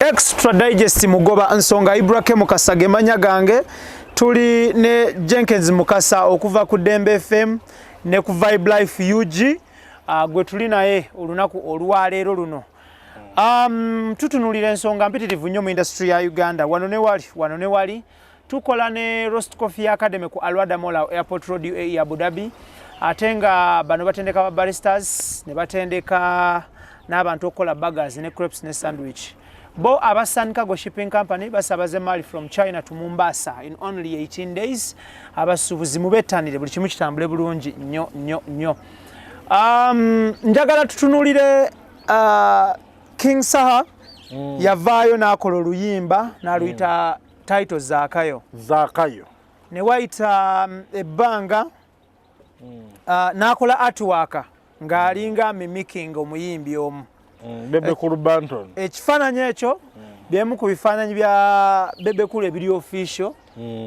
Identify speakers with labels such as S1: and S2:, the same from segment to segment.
S1: extradigest mugoba nsonga Ebya Mukasa gemanya gange tuli ne Jenkins Mukasa okuva ku Dembe FM ne ku Vibe Life UG gwe tuli naye olunaku olwaleero luno tutunulira ensonga mpitirivu nnyo mu industry ya Uganda wano ne wali tukola ne Roast Coffee Academy ku Alwada Mall Airport Road ya Abu Dhabi atenga bano batendeka ba baristas ne batendeka n'abantu okola burgers ne crepes ne sandwich bo Abasan Cargo Shipping Company basabaze mali from China to Mombasa in only 18 days abasubuzi mubetanire buli kimu kitambule bulungi nnyo njagala tutunulire King Saha yavaayo n'akola oluyimba n'aluyita title Zakayo ne waita ebbanga n'akola artwork ng'alinga mimicking omuyimbi omu
S2: Bebecool Banton
S1: ekifaananyi ekyo byemu ku bifaananyi bya Bebecool ebiri official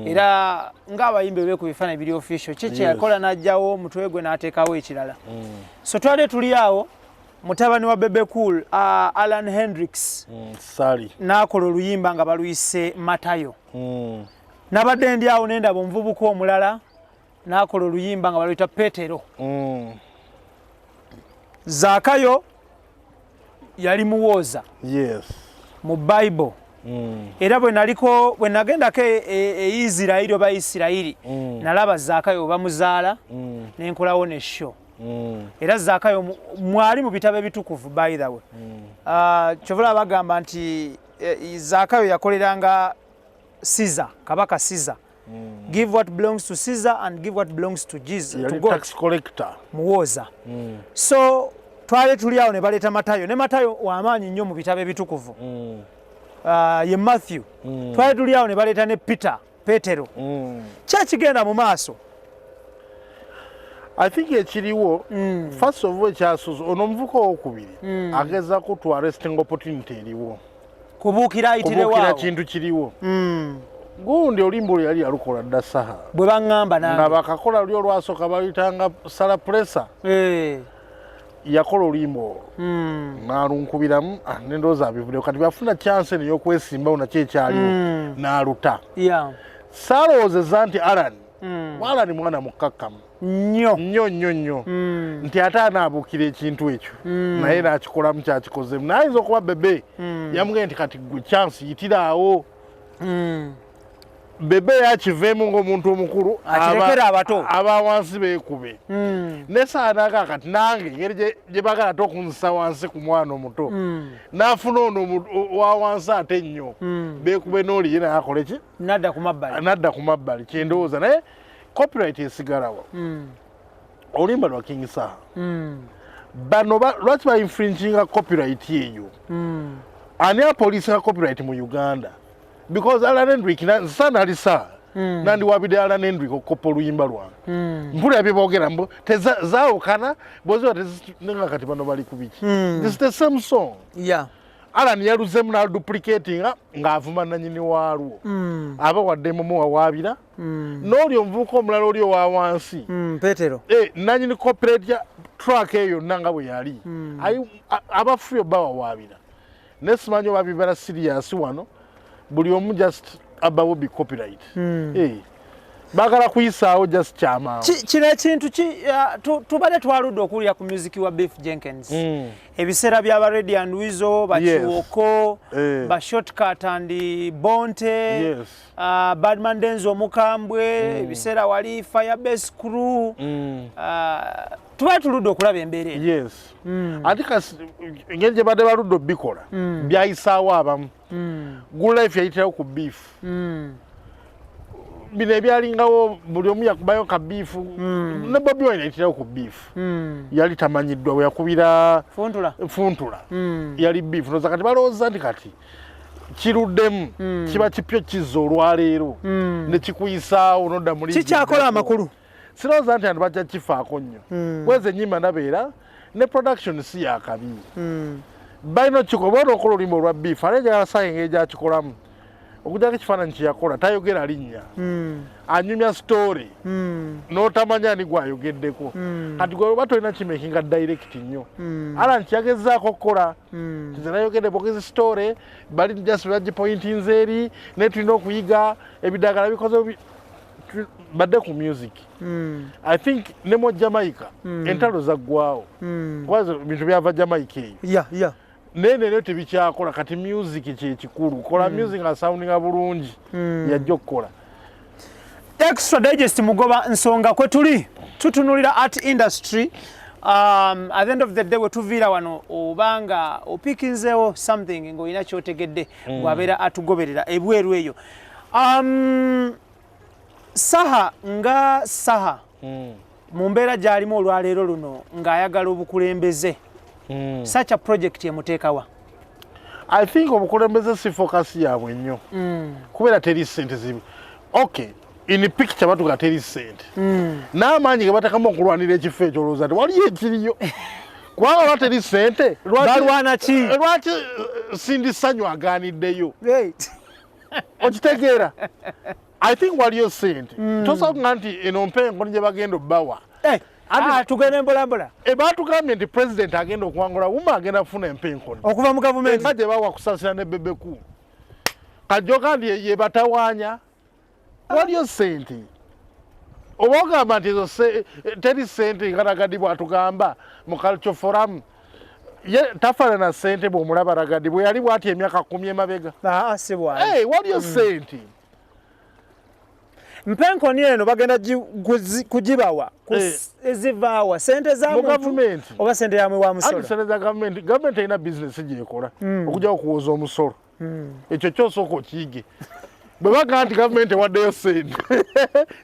S1: era ng'abayimbi bebe ku bifaananyi ebiri official kiki yakola n'ajjawo mutwe gwe n'ateekawo ekirala so twali tuli awo mutabani wa Bebecool Alan Hendricks
S2: Sali
S1: n'akola oluyimba nga baluyise Matayo nabadde ndi awo nendaba omuvubuka omulala n'akola oluyimba nga baluyita Petero Zakayo yali muwooza mu Bible era bwe nagendako Isirayiri oba Isirayiri nalaba Zakayo bamuzaala nenkolawo ne show era Zakayo mwali mu bitabo ebitukuvu by the way kyovula bagamba nti Zakayo yakoleranga Caesar kabaka Caesar give what belongs to Caesar and give what belongs to Jesus to God
S2: tax collector
S1: muwooza so twale tuli awo ne baleeta Matayo ne Matayo w'amaanyi nnyo mu bitabo ebitukuvu ye Matthew twale tuli awo ne baleeta ne Petero kyakigenda mu maaso
S2: I think ekiriwo first of all ekyasuzo ono omuvuka owokubiri agezaako to arresting opportunity eriwo
S1: kubuukira ayitirewawo
S2: kintu kiriwo gundi olimbo lwe yali yalukola dda Saha
S1: bwe baŋŋamba nange
S2: bakakola luli olwasooka bayitanga Sala Pressa yakola olimbo n'alunkubiramu n'endowooza abivuddeyo kati bafuna chance ey'okwesimbawo nakyo ekyaliwo n'aluta saalowoozezza nti Alan mwana mukkakkamu nnyo nti ate anaabuukira ekintu ekyo naye n'akikolamu kyakikozemu n'ayinza okuba Bebe yamugenda nti kati gwe chance yitiraawo Bebe yakiveemu ng'omuntu omukulu
S1: akirekera abato
S2: aba wansi beekube ne Saha n'agaa kati nange engeri gye bagala ate okunzisa wansi ku mwana omuto n'afuna ono wa wansi ate nnyo beekube n'oli ye naye akole ki
S1: nadda ku mabbali kyendowooza naye copyright esigalawo oluyimba lwa King Saha bano lwaki bainfringinga copyright eyo ani apoliisinga copyright mu Uganda because Alan Hendrick sana ali Saha nandiwabidde Alan Hendrick okukoppa oluyimba lwange mpulira bye boogera mbu tezaawukana boziba tezinga kati bano bali ku biki this is the same song Alan yaluzemu n'aluduplicatinga ng'avuma nannyini waalwo aba waddemu muwawaabira n'oli omuvubuka omulala oli owa wansi Petero
S2: nannyini copyright ya track eyo yonna nga bwe yali abafuyo bawawaabira ne simanyi oba bibala serious wano buli omu just abawo bi copyright bagala kuyisaawo just kyamangu
S1: kino ekintu tubadde twaludde okuwulira ku music wa Beef Jenkins ebiseera by'aba Ready and Weasel bakiwoko ba Shortcut and Bonte Badman Denzo omukambwe ebiseera wali Firebase Crew tuba tuludde okulaba embeera
S2: ate engeri gye badde baludde obikola byayisaawo abamu Good Life yayitirawo ku Beef bino ebyalingawo buli omu yakubayo ka Beef ne Bobi Wine yayitirawo ku Beef yali tamanyiddwa bwe yakubira Funtula yali Beef noza kati balowooza nti kati kiruddemu kiba kipyo kizza olwaleero ne kikuyisaawo nodda muli
S1: kikyakola amakulu
S2: sirowooza nti antu bajja kifaako nnyo bwezi ennyimba nabeera ne production si yakabi balina okikola oba okola oluyimba olwa Beef ate njagala Saha engeri gyakikolamu okujjako ekifaananyi kye yakola tayogera linnya anyumya story n'otamanya ani gwayogeddeko kati gwe oba tolina kimekinga direct nnyo Alan kyagezaako okukola nze nayogedde bogezi story bali just bagipointinze eri ne tulina okuyiga ebiddagala bikoze badde ku music I think ne mu Jamaica entalo zaggwawo kuba bintu byava Jamaica eyo nene leo tebikyakola kati music kyekikulu kola music nga soundinga bulungi yajja okukola
S3: extra digest mugoba nsonga kwe tuli tutunulira art industry at the end of the day wetuviira wano obanga opikinzeewo something ng'olina kyotegedde bw'abeera atugoberera ebweru eyo Saha nga Saha mu mbeera gy'alimu olwaleero luno ng'ayagala obukulembeze such a project yemuteekawa
S2: I think obukulembeze si focus yaabwe nnyo kubeera teri ssente zibi okay in picture batuga teri ssente n'amaanyi ge batekamu okulwanira ekifo ekyo olowooza nti waliyo ekiriyo kubanga lwa teri ssente
S3: balwana ki
S2: lwaki sindisanyu agaaniddeyo okitegeera I think waliyo ssente tosanga nti eno mpengo gye bagenda obbawa
S3: tugende mpolampola
S2: batugambye nti president agenda okuwangula wuma agenda kufuna empenkoni
S3: okuva mu gavumenti
S2: nga gye bawa kusasira ne Bebecool kajjo kandi ye batawaanya waliyo ssente oba ogamba nti ezo teri ssente nga Ragadi bw'atugamba mu culture forum ye tafaanana ssente bw'omulaba Ragadi bwe yali bw'ati emyaka 10 emabega waliyo ssente
S3: mpenkoni eno bagenda kugibawa ezivaawa sente za muntu oba sente yamwe wa musolo
S2: sente za gavumenti erina bizinesi gyekola okujja okuwoza omusolo ekyo kyosooka okiyige bwe baga nti gavumenti ewaddeyo sente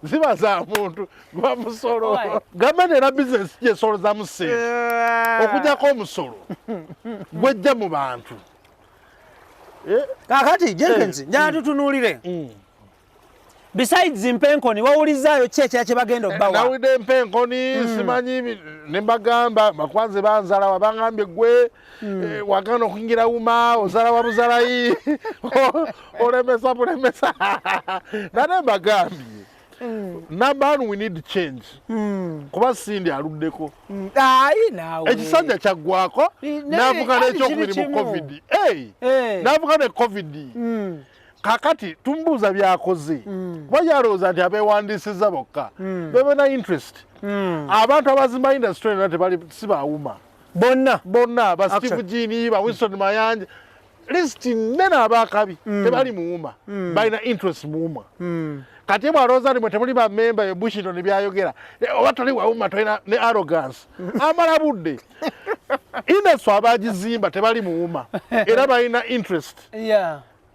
S2: ziba za muntu gwa musolo gavumenti erina bizinesi gyesolozamu sente okugjako omusolo gwejja mu bantu
S3: kakati Jenkins njala tutunuulire besides mpenkoni wawulizaayo ki ekya kye bagenda obbawa
S2: nawulidde mpenkoni simanyi ne mbagamba bakwanze banzala wabangambye gwe wagana okuyingira wuma ozala wa buzalayi olemesa bulemesa nane mbagambye number one we need change kuba sindi aluddeko ekisanja kyaggwako navuga n'ekyokubiri mu covid navuga ne covid kakati tumbuuza byakoze kuba yalowooza nti abeewandiisizza bokka bebena interest abantu abazimba industry era tebali sibaawuma bonna ba Steve Gini ba Winston Mayanja list nene abakabi tebali muwuma balina interest muwuma kati bwalowooza nti mwe temuli bamemba ebushino ne byayogera oba toli wawuma tolina ne arrogance amala budde industry abagizimba tebali muwuma era balina interest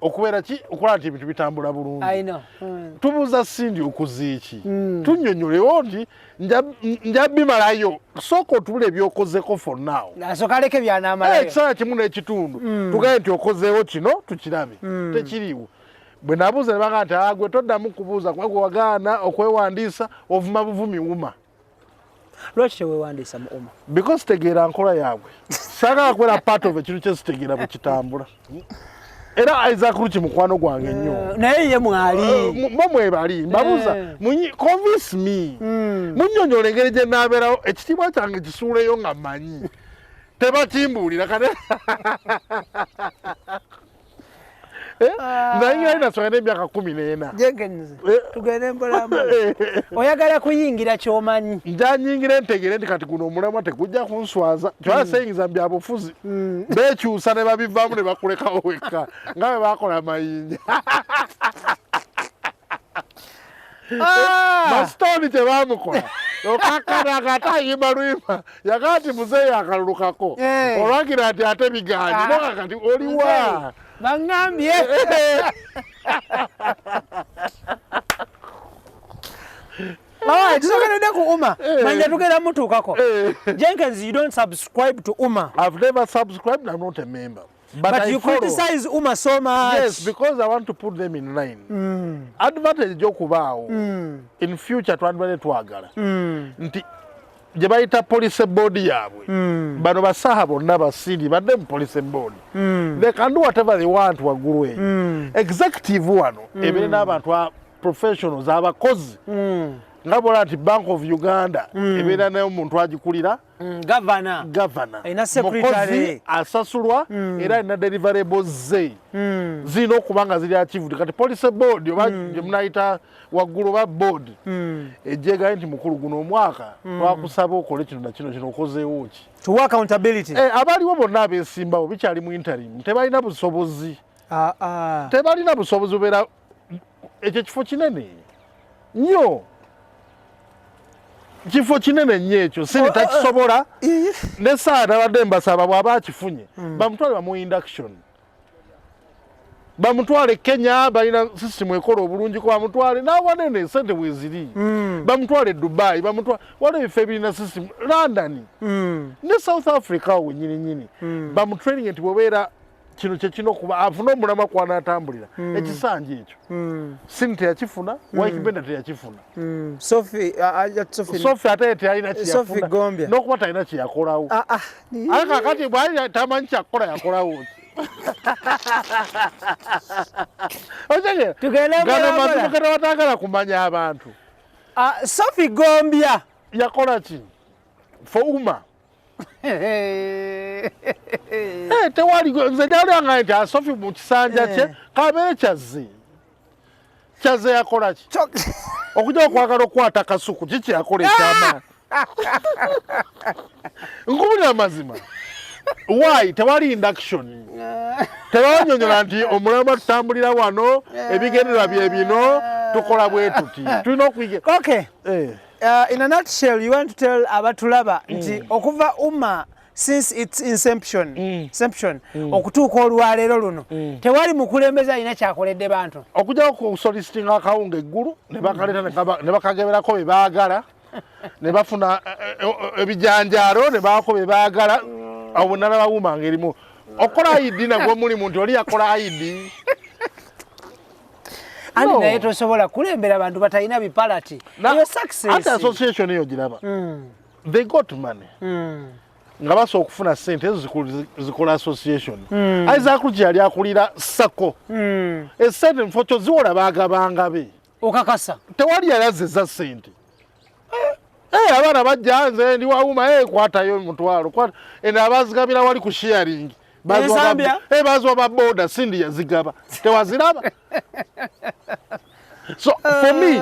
S2: okubeera ki okulaba nti ebintu bitambula bulungi tubuuza sindi okuziiki tunnyonnyolewo nti nja bimalayo sooka otubula ebyokozeko for now ekiseera kimu n'ekitundu tugabe nti okozeewo kino tukirabe tekiriiwo bwe nabuuza ne baga nti gwe toddamu kubuuza kuba gwe wagaana okwewandiisa ovuma buvumi wuma
S3: lwaki teweewandiisa mu uma
S2: because tegeera nkola yaabwe saagala kubeera part of ekintu kyesitegeera bwe kitambula era Isaac Ruchi mukwano gwange nnyo
S3: naye ye mwali
S2: mmwe bali mbabuuza convince me munnyonnyola engeri gye naabeerawo ekitiibwa kyange kisuuleyo nga mmanyi tebakimbuulira kane nayingira inasonga n'emyaka 14
S3: Jenkins tugende mpolampola oyagala kuyingira kyomanyi
S2: njanyingira entegere nti kati guno omulamwa tegujja kunswaza kyala sayingiza byabufuzi beekyusa ne babivaamu ne bakulekawo wekka nga bwe bakola amayinja masitoni tebamukola okakanaga ate ayimba lwimba yagaa nti muzeeyo akalulukako olwagira nti ate bigaanyi noka kati oliwa
S3: bangambye tusogeredde ku uma manja tugenda mutuukako Jenkins, you don't subscribe to uma.
S2: I've never subscribed. I'm not a member.
S3: But you criticize uma so much.
S2: Yes, because I want to put them in line. Advantage jokubao in future twandibale twagala nti
S1: gye bayita police board yaabwe bano basaha bonna basindi badde mu police board they can do whatever they want waggulu eyo executive wano ebeere n'abantu professionals abakozi nga bola nti Bank of Uganda ebeera nayo omuntu agikulira governor mukozi asasulwa era alina deliverables ze zirina okuba nga ziri achieved kati police board oba gye munayita waggulu oba board ejjeegayo nti mukulu guno omwaka twakusaba okole kino na kino okozeewo ki
S3: to accountability
S1: abaliwo bonna abeesimbawo bikyali mu interim tebalina busobozi tebalina busobozi obeera ekyo kifo kinene nnyo kifo kinene nnyo ekyo sini takisobola n'essaawa nabadde mbasaba bw'aba akifunye bamutwale bamu induction bamutwale Kenya balina system ekola obulungi ko bamutwale n'awanene sente bweziri bamutwale Dubai bamutwale waliwo ebifo ebirina system London ne South Africa wenyini bamutraining nti bwebeera kino kyekino kuba afuna omulama kwanaatambulira ekisanja ekyo sini teyakifuna Waikibenda teyakifuna
S3: Sophie
S1: ate teyalina kyeyafuna n'okuba talina kyeyakolawo ate kakati bwali tamanyi kyakukola yakolawo gano mazima kata batagala kumanya abantu
S3: Sophie Gombia
S1: yakola ki for uma tewali nze nalanga nti Sophie mu kisanja kye kabeere kyaze yakola ki okujja okwagala okukwata akasuku kiki yakola ekyamaani nkubulira amazima why tewali induction tebanyonyola nti omulama tutambulira wano ebigendera bye bino tukola bwe tuti tulina okuyiga
S3: okay in a nutshell you want to tell abatulaba nti okuva umma since its inception okutuuka olwaleero luno tewali mukulembeza alina kyakoledde bantu
S1: okujja ku soliciting akawunga eggulu ne bakaleta ne bakageberako bye baagala ne bafuna ebijanjaalo ne baako bye baagala awo bonna bawumanga erimu okola ID nagwo mulimu nti oli yakola ID
S3: andi naye tosobola kulembera abantu batalina bipalati eyo success
S1: ati association eyo giraba they got money nga basobola okufuna ssente ezo zikola association Isaac Rugi yali akulira sako essente mufokyo ziwola baagabanga be
S3: okakasa
S1: tewali yalazeza ssente abaana bajja nze ndi wawuma kwatayo mutwalo abazigabira wali ku sharing bazwa baboda sindi yazigaba tewaziraba so for me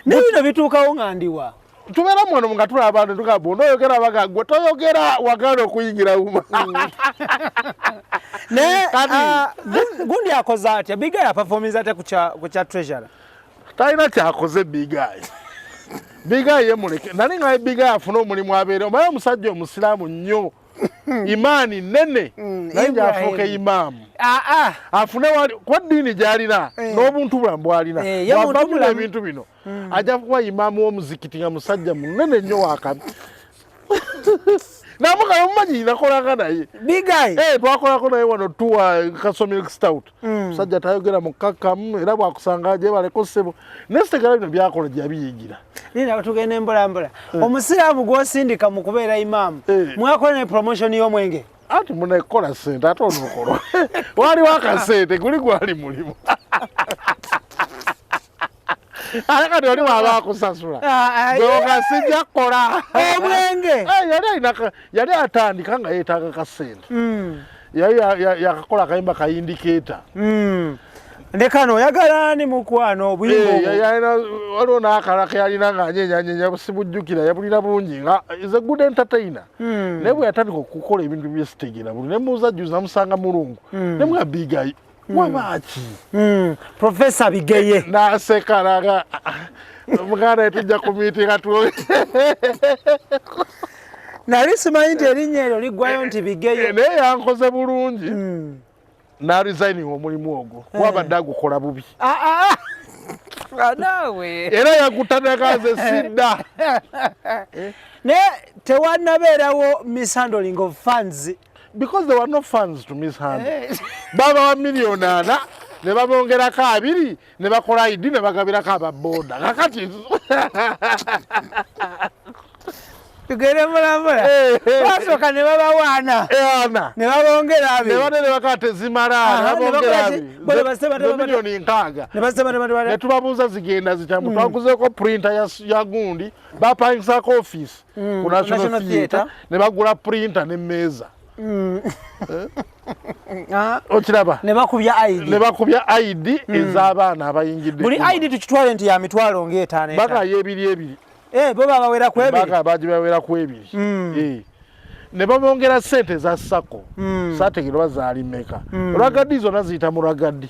S3: nebino bituukawo ngandiwa
S1: tubeera mwano nga tula abantu tugamba onoyogera bagagwe toyogera wagala okuyingira uma
S3: gundi akoze atya Bigay aperforminze ate ku kya treasurer
S1: talina kyakoze Bigay Bigay yemuleke nali nga Bigay afuna omulimu abeere omaye omusajja omusiraamu nnyo imaani nene naye ng'afuuka imaamu afune kuba ddiini gy'alina n'obuntu bulamu bw'alina wavamula ebintu bino ajja kuba imaamu w'omuzikiti nga musajja munene nnyo wakabi namugala mumanyi nakolanga naye
S3: Bigay
S1: twakolako naye wano tuwa Castle Milk Stout musajja tayogera mukakkamu era bwakusanga gyebaleko ssebo nesitegala bino byakola gyabiyigira
S3: nina tugenda embulambola omusiraamu gw'osindika mu kubeera imaamu mwakola ne promotion y'omwenge
S1: ati munekola ssente ate onukolwa waliwo akasente guli gwali mulimu kati oli waba akusasula nga sijja kukola
S3: omwenge
S1: yali atandika nga yeetaaga kasente yali yakakola akayimba ka indicator
S3: ndekano oyagala ni mukwano obuyimba
S1: waliwo n'akala ke yalina ng'anyenyanyenya sibujjukira yabulira bulungi nga is a good entertainer naye bwe yatandika okukola ebintu byesitegera buli ne muuzajjuza namusanga mulungu ne mwa Bigay wabaaki
S3: Professor Bigeye
S1: n'aseka naga muganda tujja kumiitinga
S3: nali simanyi nti erinnya eryo liggwayo nti Bigeye
S1: naye yankoze bulungi n'aresigning omulimu ogwo wabadde agukola bubi
S3: naawe
S1: era yagutanagaze sidda
S3: naye tewanabeerawo mishandling of funds
S1: because there were no funds to mishandle baba wa million 4 ne babongerako 2 ne bakola ID ne bagabirako ababoda kakati
S3: tugere mulambula basoka ne babawaana ne babongera abi
S2: ne bakate zimala ne babongera abi milioni nkaaga ne tubabuuza zigenda zitamu twaguzeeko printer ya gundi bapangisa office ku National Theatre ne bagula printer ne meeza okiraba
S3: ne
S2: bakubya ID ez'abaana abayingidde
S3: buli ID tukitwale nti ya mitwalo ng'etaano
S2: baka yebiri
S3: bo babawera ku ebiri
S2: baka bajibawera ku ebiri ne babongera sente za sako saategera bazaali meka ragadi zonna ziyita mu ragadi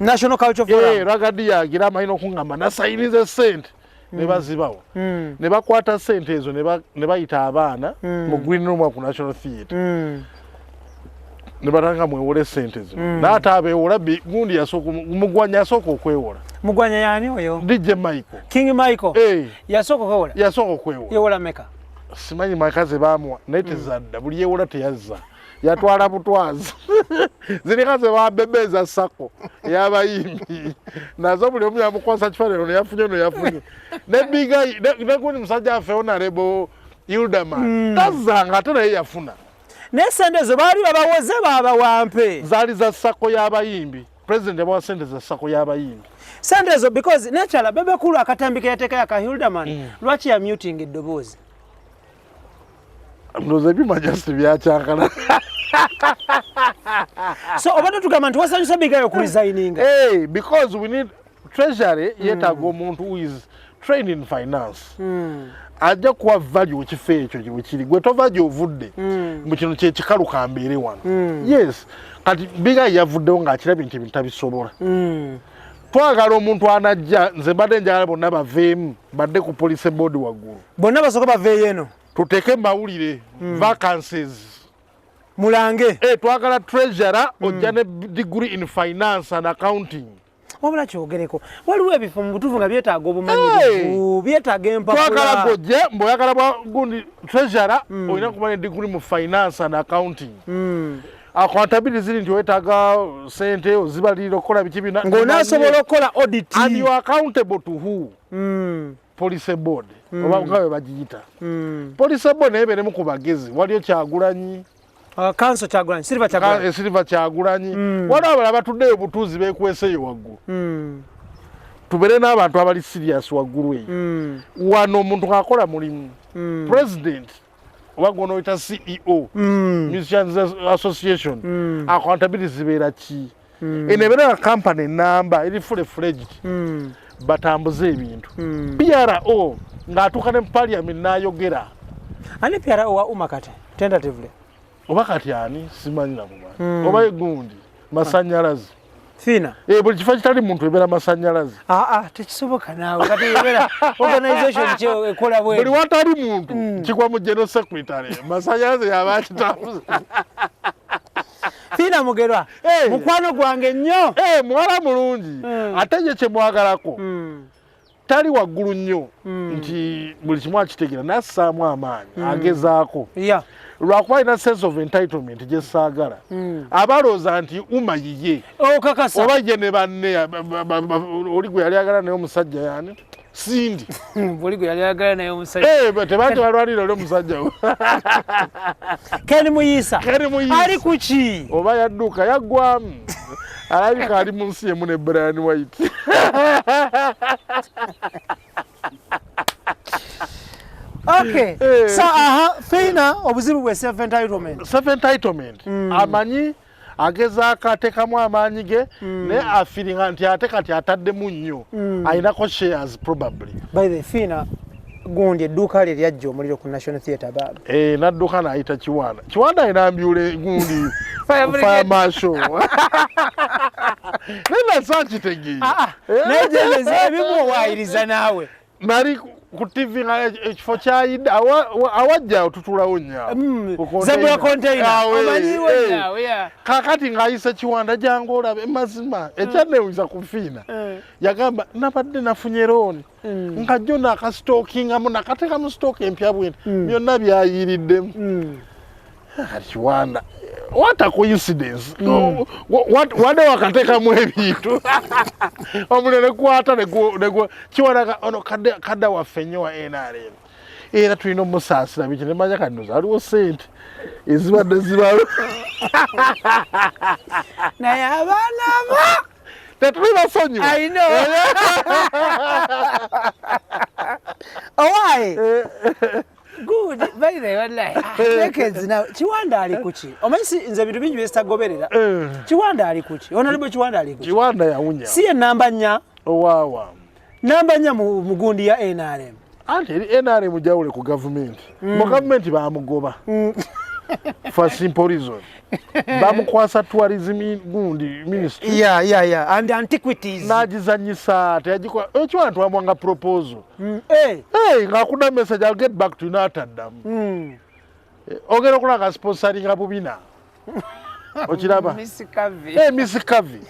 S3: National Culture Forum
S2: ragadi yagira amalina okuŋŋamba nasayinize sente ne bazibawo ne bakwata sente ezo ne bayita abaana mu green room ku National Theatre ne batanga mwewole sente zo naate abeewola gundi mugwanya yasooka okwewola
S3: mugwanya yani oyo
S2: DJ Michael
S3: King Michael yasooka okwewola yewola meka
S2: simanyi makaze bamuwa naye tezadda buli yewola teyazza yatwala butwazi zirika ze babebeza sako y'abayimbi nazo buli omu yamukwasa kifaananyi ono yafunye ne biga ne gundi musajja affe Honorable Hildaman tazzanga ate naye yafuna
S3: ne sente zo baali babawoze babawampe
S2: zaali za sako y'abayimbi president yabawa sente za sako y'abayimbi
S3: sente zo because naturally Bebecool akatambika yateeka yaka Hildaman lwaki ya muting eddoboozi
S2: ndoza ebimajasti byakyankana
S3: so obadde tugamba nti wasanyusa bigayo ku resigninga
S2: because we need treasury yetaaga omuntu who is trained in finance ajja kuwa value ekifo ekyo wekiri gwe tova gy'ovudde mu kino kyekikalu kambeere wano yes kati bigayi yavuddewo ng'akirabye nti ebintu tabisobola twagala omuntu anajja nze mbadde njagala bonna baveemu badde ku police board waggulu
S3: bonna basooka baveeyo eno
S2: tuteeke mawulire vacancies
S3: mulange
S2: twagala treasurer ojja ne degree in finance and accounting
S3: wabula kyogereko waliwo ebifo mu butuufu nga byetaaga obumanyirivu byetaaga empapula
S2: twagala gojje mbw'oyagala bwa gundi treasurer olina kumanya degree mu finance and accounting accountability ziri nti wetaaga sente ozibalirira okukola biki bina
S3: ng'onaasobola okukola audit
S2: and you are accountable to who police board oba nga bwe bagiyita police board naye beeremu ku bagezi waliyo Kyagulanyi
S3: Council Kyagulanyi
S2: Silver Kyagulanyi waliwo abala batuddeyo butuuzi beekweseyo waggulu tubere n'abantu abali serious waggulu eyo wano omuntu ng'akola mulimu president oba gwonoyita CEO Musicians Association accountability zibeera ki eno ebeera company namba eri full fledged batambuze ebintu PRO ng'atuuka ne mu parliament n'ayogera
S3: ani PRO wa umakate tentatively
S2: oba kati ani simanyi nakumanyi oba egundi masannyalaze
S3: fina
S2: buli kifo kitali muntu ebeera masannyalaze
S3: tekisoboka naawe kati ebeera organization kyo ekola bwe
S2: buli watali muntu kigwa mu general secretary masannyalaze yaba akitambuza
S3: fina mugerwa mukwano gwange nnyo
S2: muwala mulungi ate ye kyemwagalako tali waggulu nnyo nti buli kimu akitegera nassaamu amaanyi agezaako lwakuba alina sense of entitlement gye saagala abalooza nti uma yiye oba ye ne banne oli gwe yali agala naye omusajja yani sindi
S3: oli gwe yali agala naye omusajja
S2: tebanti balwanira oli omusajja
S3: Ken Muyisa ali kuki
S2: oba yadduka yaggwamu alabika ali mu nsi emu ne Brian White
S3: okay so fina obuzibu bwe self entitlement amanyi agezaako ateekamu amaanyi ge naye afiringa nti ate kati ataddemu nnyo alinako shares probably by the fina gundi edduuka lye lyajja omuliro ku National Theatre baba
S2: n'adduka n'ayita Kiwanda alina ambyule gundi fire marshal nena saakitegeera
S3: naye gyemezi ebimu owaayiriza naawe
S2: nali ku TV ekifo kyayidde awajja otutulawo nnyawo
S3: zebula container omanyiwo nnyawe
S2: kakati ng'ayise Kiwanda jangu olabe mazima ekyanneewuunyisa ku fiina yagamba nabadde nafunye looni nga jjo nakasitookingamu nakateekamu sitooka empya bwene byonna byayiriddemu Kiwanda what a coincidence wadde wakateekamu ebintu omuliro ne gwata Kiwanda ono kadda waffe nnyo wa NRM era tulina omusaasira biki ne manya kanoza aliwo ssente ezibadde zibalo
S3: naye abaana abo
S2: tetuli basonyiwa.
S3: I know. Why? Good. By the way, wallahi. Jenkins now. Chiwanda ali kuchi. Omanyi nze bintu bingi byestagoberera. Chiwanda ali kuchi. Honorable Chiwanda ali kuchi.
S2: Chiwanda yawunya.
S3: Si namba nya.
S2: Owawa.
S3: Namba nya mu gundi ya NRM.
S2: Ate NRM jawule ku government. Mu government baamugoba. For simple reason. Bamukwasa tourism gundi ministry.
S3: Yeah. And antiquities.
S2: Najizanyisa teyajikwa. Chiwanda twamwanga proposal.
S3: Hey,
S2: ngakuna message I'll get back to you nataddamu. Ogera okulanga sponsoring abubina. Okiraba?
S3: Miss Kavi.
S2: Miss Kavi.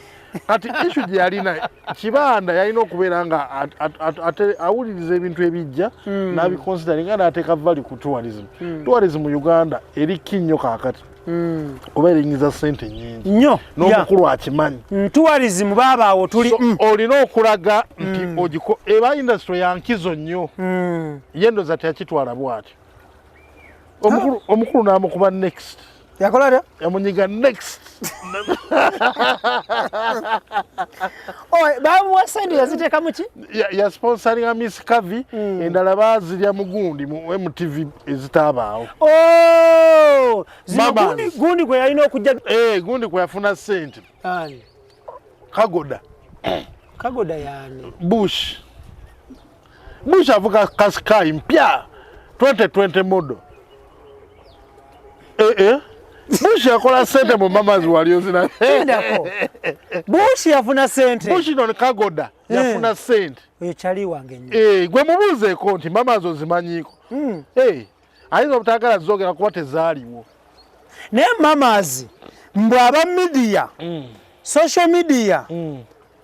S2: Ati issue gye yalina Kibanda yalina okubeera nga awuliriza ebintu ebijja n'abiconsidering nga n'ateeka value ku tourism. Tourism mu Uganda eri kinnyo kaakati. Kuba eringiza ssente nnyingi.
S3: Nnyo.
S2: N'omukulu akimanyi.
S3: Tourism baabaawo tuli.
S2: Olina okulaga nti eba industry ya nkizo nnyo. Yendoza teyakitwala bw'atyo. Omukulu n'amukuba next.
S3: Yakola da?
S2: Yamunyiga next.
S3: Bamuwa sente yaziteeka mu ki?
S2: Ya sponsoring a Miss Kavi endala baazirya mu gundi mu MTV ezitaabaawo.
S3: Gundi kwe yalina okujja.
S2: Gundi kwe yafuna ssente.
S3: Ani?
S2: Kagoda.
S3: Kagoda yani?
S2: Bush avuga Kaskai mpya 2020 model. Bush yakola ssente mu mamazi wali ozina.
S3: Bush yafuna ssente.
S2: Bush non Kagoda yafuna ssente.
S3: Ekyali wange nnyo.
S2: Gwe mubuuzeeko nti mamazi ozimanyiiko. Ayinza obutagala zogera kuba tezaaliwo.
S3: Naye mamazi mbwe aba media, social media,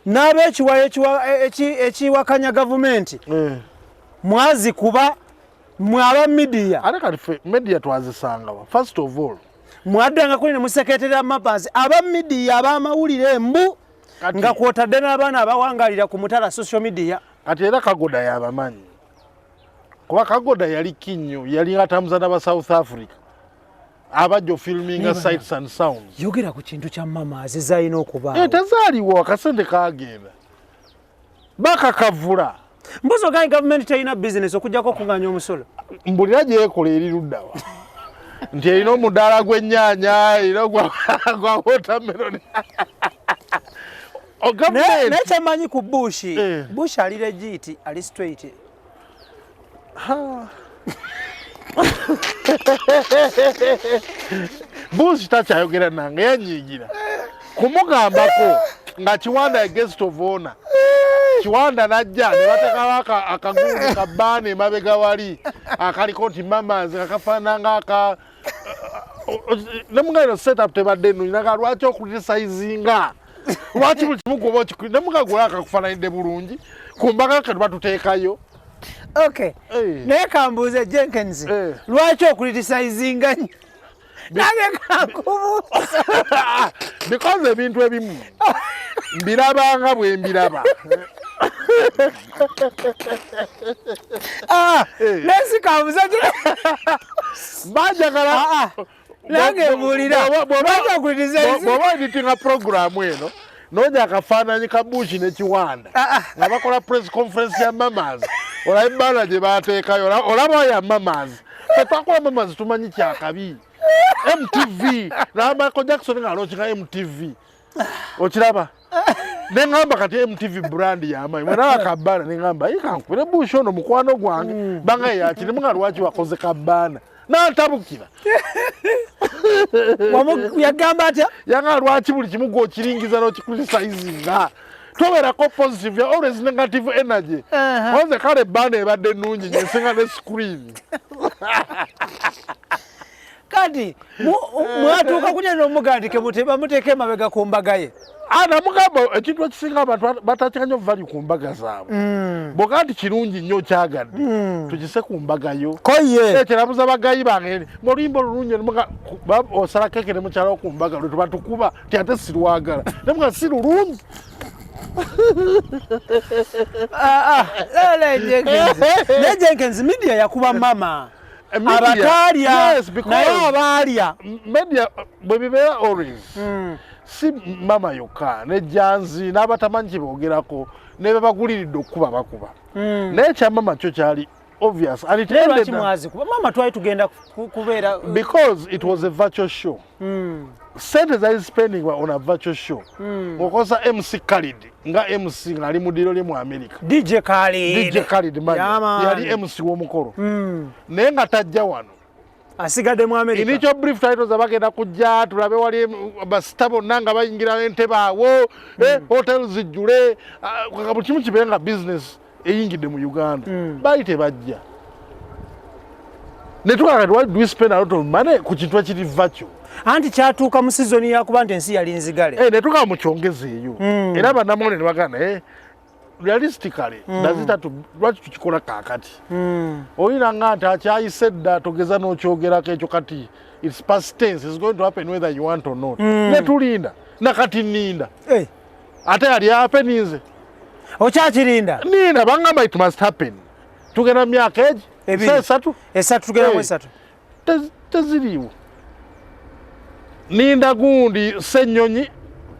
S3: n'abekiwakanya gavumenti mwazi kuba mwaba media.
S2: Ate kati media twazisangawa. First of all,
S3: mwaddanga kuli ne museketerera mamazi aba media ab'amawulire embu nga kwotadde n'abaana abawangalira ku mutala social media.
S2: Kati era Kagoda yabamanyi. Kuba Kagoda yali kinnyo, yali atambuza n'aba South Africa. Abajjo filming sights and sounds.
S3: Yogera ku kintu kya mamazi zalina okubaawo.
S2: Tezaaliwo akasente kaagenda. Bakakavula.
S3: Mbuzi oganyi gavumenti terina business okujjako okunganya omusolo.
S2: Mbulira gyekola eri luddawa. Nti erina omudaala gw'ennyaanya, erina gwa watermelon.
S3: Naye kyamanyi ku Bush. Bush ali legit, ali straight.
S2: Bush takyayogera nange yanyiigira. Kumugambako nga Kiwanda ye guest of honor. Kiwanda najja ne bateekawo akagundi kabbaana emabega wali akaliko nti mamazi akafaananga nemugaino setup tebadde ennungi naga lwaki okriticizinga lwaki buli kimu gwoba nemuga gwe akakufaananidde bulungi ku mbaga ke tubatuteekayo.
S3: Okay. Naye kambuuze Jenkins lwaki okriticizinga nnyo? Nange kakubuuza.
S2: Because ebintu ebimu mbirabanga bwe mbiraba.
S3: Nesi kambuuza
S2: banjagala
S3: nange mbuulira lwaki okriticizinga.
S2: Bw'oba editinga programu eno noja akafaananyi ka Bush ne Kiwanda nga bakola press conference ya mamazi olaba ebbaala gye baateekayo olaba ya mamazi tetwakola mamazi tumanyi kyakabi. MTV na Michael Jackson nga alookinga MTV okiraba neŋŋamba kati MTV brand y'amaanyi mwenaba kabbaana neŋŋamba kankubire Bush ono mukwano gwange banga yakiri nga lwaki wakoze kabbaana n'antabukira.
S3: Yagamba atya?
S2: Yanga lwaki buli kimu gw'okiringiza n'okikriticizinga tobeerako positive always negative energy. Oze kale ebbaana ebadde ennungi nyesinga ne screen.
S3: Kati mwatuuka kunya n'omugandike bamuteeka emabega ku mbaga ye.
S2: Namugamba ekintu ekisinga abantu batakikanya value ku mbaga zaabwe. Bw'ogaa nti kirungi nnyo kyagadde tukise ku mbaga yo.
S3: Koye.
S2: Kirabuza bagayi bange mu luyimba olulungi osala keke ne mukyala ku mbaga lwe tubatukuba ti ate sirwagala. Nemuga si lulungi.
S3: Jenkins media yakuba mama abatalya naye abalya
S2: media bwe bibeera always si mama yokka ne janzi n'abatamanyi boogerako ne babaguliridde okuba bakuba naye kyamama kyo kyali obvious and it ended
S3: mama twali tugenda kubeera
S2: because it was a virtual show sente zali spending on a virtual show okosa MC Khalid nga MC ngali mu diro lye mu America
S3: DJ Khalid
S2: yali MC w'omukolo naye nga tajja wano
S3: asigadde mu America
S2: inicho brief titles abagenda kujja tulabe wali basita bonna nga bayingira entebe awo hotels zijjule buli kimu kibeera nga business eyingidde mu Uganda bali tebajja ne tukakati why do we spend a lot of money ku kintu ekiri virtual
S3: anti kyatuuka mu sizoni yakuba nti ensi yali nzigale
S2: ne tuka mu kyongezeeyo era bannamawulire ne bagana realistically lwaki tukikola kaakati olina nga nti akyayise dda togeza n'okyogerako ekyo kati it's past tense, it's going to happen whether you want or not ne tulinda nakati ninda ate yali happeninze
S3: okyakirinda
S2: ninda bangamba it must happen tugenda myaka egi
S3: esatu tugenda mu esatu
S2: teziriiwo ninda gundi Ssenyonyi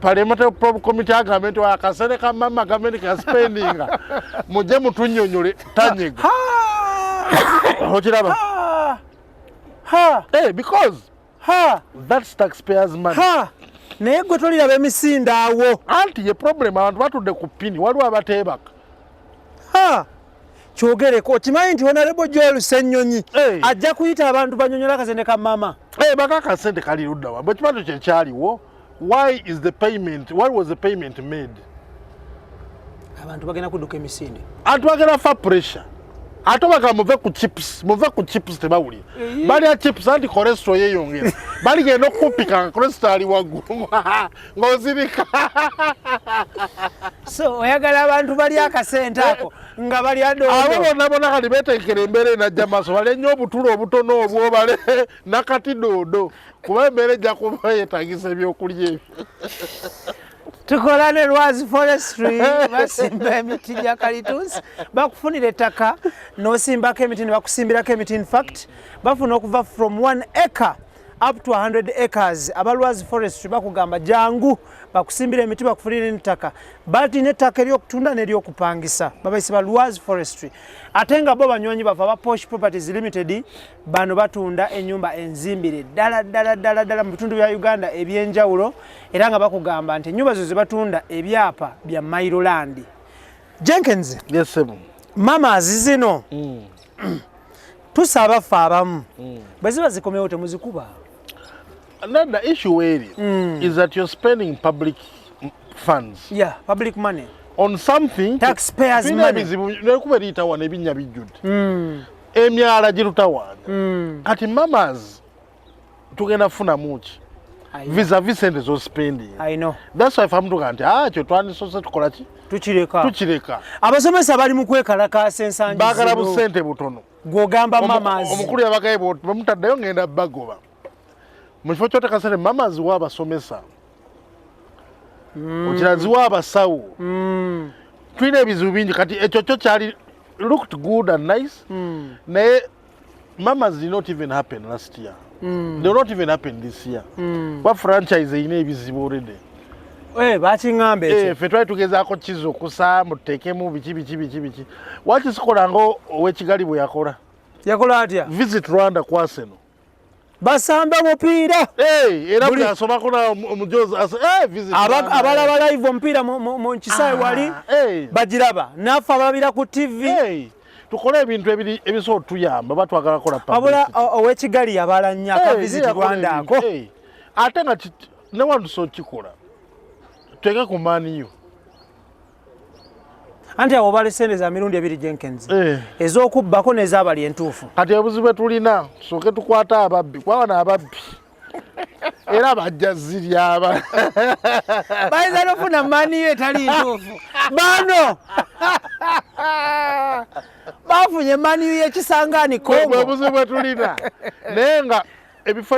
S2: Parliamentary Probe Committee agambye nti akasente ka mama gavumenti ka spendinga mujje mutunnyonnyole tanyega okiraba because that's taxpayers money
S3: naye gwe toliraba emisinde awo
S2: anti ye problem abantu batudde ku pini waliwo abateebaka
S3: kyogereko okimanyi nti Honorable Joel Ssenyonyi ajja kuyita abantu banyonyola akasente ka mama
S2: baka akasente kali ludda wa bwe kimanyi kyekyaliwo why was the payment made
S3: abantu bagenda kudduka emisinde
S2: antu bagenda fa pressure ate baga muve ku chips tebawulira balya chips anti cholesterol yeyongera baligenda okupika cholesterol ali waggulu ng'ozirika
S3: so oyagala abantu balya akasente ako nga balya doodo
S2: abo bonna kali beeteekera embeera enajja maaso balya nnyo obutulo obutono obwobale nakati doodo kuba embeera ejja kuba yeetagisa ebyokulya ebyo
S3: tukola ne Lwazi Forestry basimba emiti gya kalitunsi bakufunira ettaka n'osimbako emiti ne bakusimbirako emiti. In fact bafuna okuva from 1 acre up to 100 acres aba Lwazi Forestry bakugamba jangu bakusimbira emiti bakufunira ettaka bati n'ettaka ery'okutunda n'ery'okupangisa babayise Lwazi Forestry ate nga bo banyonyi bava ba Posh Properties Limited bano batunda ennyumba enzimbire ddala mu bitundu bya Uganda ebyenjawulo era nga bakugamba nti ennyumba zo ze batunda ebyapa bya Mailoland. Jenkins,
S2: yes sir.
S3: Mama zino tusaba ffe abamu bwe ziba zikomewo temuzikuba.
S2: Another issue where is that you're spending public funds.
S3: Yeah, public money.
S2: On something.
S3: Taxpayers' money.
S2: Nekuberita wana ebinya bijjudde. Emyala girutawana. Kati mamas tugenda funa muki. Vis-a-vis sente zo spending.
S3: I know.
S2: That's why famutuga nti kyo twandisose tukola ki? Tukireka.
S3: Abasomesa bali mu kwekalakaasa ensangi zino.
S2: Baagala busente butono.
S3: Gw'ogamba mamas.
S2: Omukulu yabagaye bamutaddeyo ngenda bagoba. Mu kifo ky'oteeka sente mamas w'abasomesa. Okiraziwa abasawo. Tulina ebizibu bingi kati ekyo kyo kyali looked good and nice. Naye mamas did not even happen last year. They will not even happen this year. Kwa franchise eyina ebizibu already.
S3: Bakiŋŋamba ekyo.
S2: Ffe twali tugezaako kizo kusa muteekemu biki. Wakisikola nga ow'Ekigali bwe yakola.
S3: Yakola atya?
S2: Visit Rwanda ku Arsenal.
S3: Basamba mupiira.
S2: Era bwe asomako na omujozi visit Rwanda.
S3: Abalaba live omupiira mu nkisaawe wali bagiraba. Naffe abalabira ku TV.
S2: Tukole ebintu ebisobola tuyamba batwagala kola publicity.
S3: Wabula ow'Ekigali yabala nnyo aka visit Rwanda ako.
S2: Ate nga ne wandisobola kikola. Tweke ku maniyo.
S3: Anti abo bali sente za mirundi 2 Jenkins. Ez'okubbako n'ezaabali entuufu.
S2: Kati obuzibu tulina tusooke tukwata ababbi. Kwawana ababbi. Era bajja zirya aba.
S3: Bayinza n'ofuna maniyo etali ntuufu. Bano! Bafunye maniyo y'ekisangaani Kongo.
S2: Obuzibu tulina. Naye nga ebifo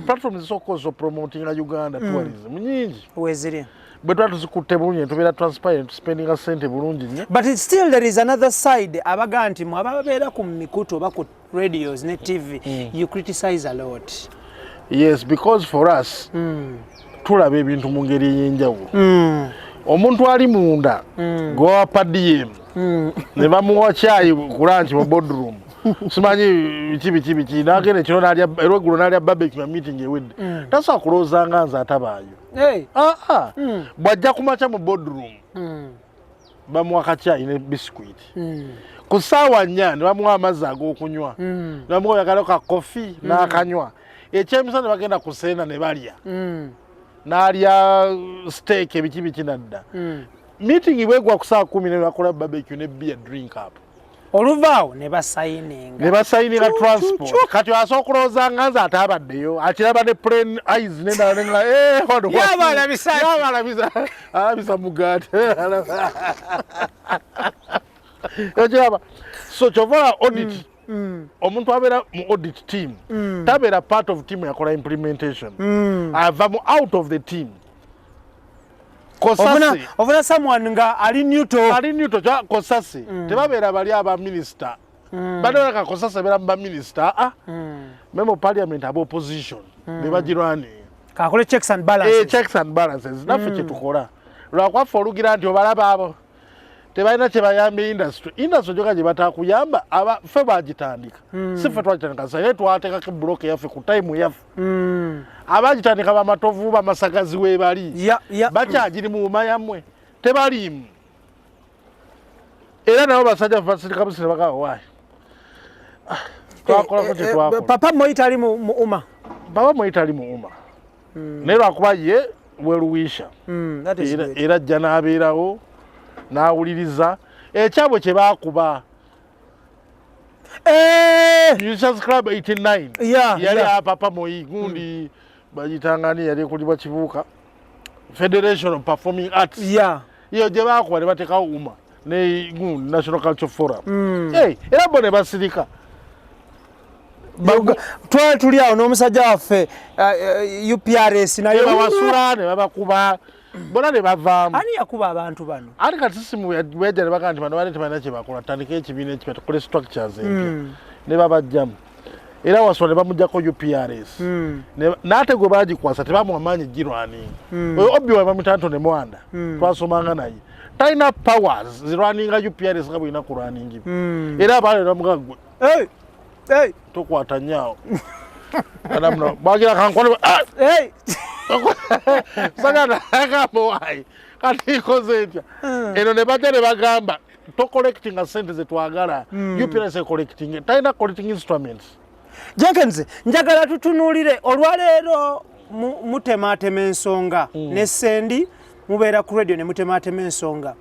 S2: platforms zisooka promoting Uganda tourism nyingi.
S3: Weziri.
S2: bwe tuba tuzikutte bulungi ne tubeera transparent spendinga ssente bulungi nnyo.
S3: But still there is another side abaga nti mwe ababeera ku mikutu oba ku radios ne TV you criticize a lot.
S2: Yes, because for us tulaba ebintu mu ngeri ey'enjawulo. Omuntu ali munda gw'awapa DM ne bamuwa caayi ku lunch mu boardroom simanyi biki n'agenda ekiro n'alya eggulo n'alya barbecue mu meeting ewedde tasobola kulowoozanga nze atabaayo. Bw'ajja kumakya mu boardroom bamuwa kacaayi ne bisikuiti ku ssaawa 4 ne bamuwa amazzi ag'okunywa ne bamuwa oyagala ka kofi n'akanywa ekyemisana ne bagenda ku seena ne balya n'alya steak biki nadda meeting bwegwa ku ssaawa 10 ne bakola barbecue ne beer drink up
S3: oluvaawo ne basayininga
S2: transport kati asooka okulowoozanga nze ataabaddeyo akiraba ne plain eyes nendalanenga alabisa mugaati okiraba so kyovala audit omuntu abeera mu audit team tabeera part of team yakola implementation ava mu out of the team. Kosasi
S3: obula someone nga ali neutral
S2: kosasi tebabeera bali aba minister badala ka kosasi beera ba minister memo parliament aba opposition ne bagirwani
S3: kakole checks and balances
S2: naffe kye tukola lwakwaffe olugira nti obalaba abo tebalina kye bayamba industry gyoka gye batakuyamba ffe bagitandika si ffe twagitandika saye twateekako buloke yaffe ku time yaffe abagitandika bamatovu bamasagazi weebali bakyagiri mu buma yammwe tebaliimu era nabo basajja basirika busire bagawa waayi twakolako kye twakola.
S3: Papa Moita ali mu uma
S2: naye lwakuba ye weruwiisha era ajja n'abeerawo n'awuliriza ekyabwe kye baakuba Musicians Club 89 yali Papa Moi gundi bagitangani yali kulibwa kibuuka Federation of Performing Arts iyo gye baakuba ne bateekawo uma ne gundi National Cultural Forum era bo ne basirika
S3: twali tuli awo n'omusajja waffe UPRS naye
S2: bawasula ne babakuba bona ne bavaamu.
S3: Ani yakuba abantu bano?
S2: Ali kati simu wejja ne baga nti bano bali tebalina kye bakola tandika ekibiina ekipya tukole structures empya ne babajjamu era wasula ne bamuggyako UPRS n'ate gwe baagikwasa tebamuwa maanyi girwani oyo Obi wa Bamutanto ne Mwanda twasomanga naye talina powers zirwaninga UPRS nga bwina kulwaningi era abaana ne bamuga gwe tokwata nnyawo adamno bagira kankole sagana agamba wayi kati koze etya eno ne bajja ne bagamba to collecting sente ze twagala UPRS collecting talina collecting instruments.
S3: Jenkins njagala tutunuulire olwaleero mutematema ensonga ne Sendi mubeera ku radio ne mutematema ensonga.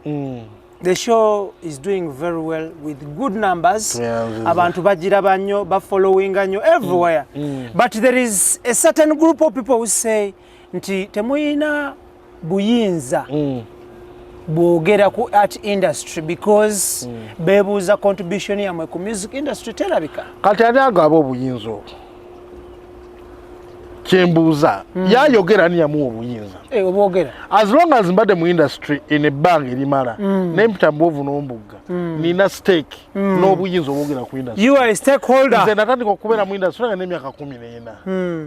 S3: The show is doing very well with good numbers. Abantu bagiraba nnyo bafollowinga nnyo everywhere. But there is a certain group of people who say nti temuyina buyinza bwogera ku art industry because bebuuza contribution yamwe ku music industry terabika.
S2: Kati ani agaba obuyinza obwo kyembuuza yayogera ni yamuwa obuyinza
S3: obwogera
S2: as long as mbadde mu industry enebbanga erimala nempita mbuovu n'ombugga nina stake n'obuyinza obwogera ku industry.
S3: You are a stakeholder.
S2: Nze natandika okubeera mu industry nga n'emyaka 14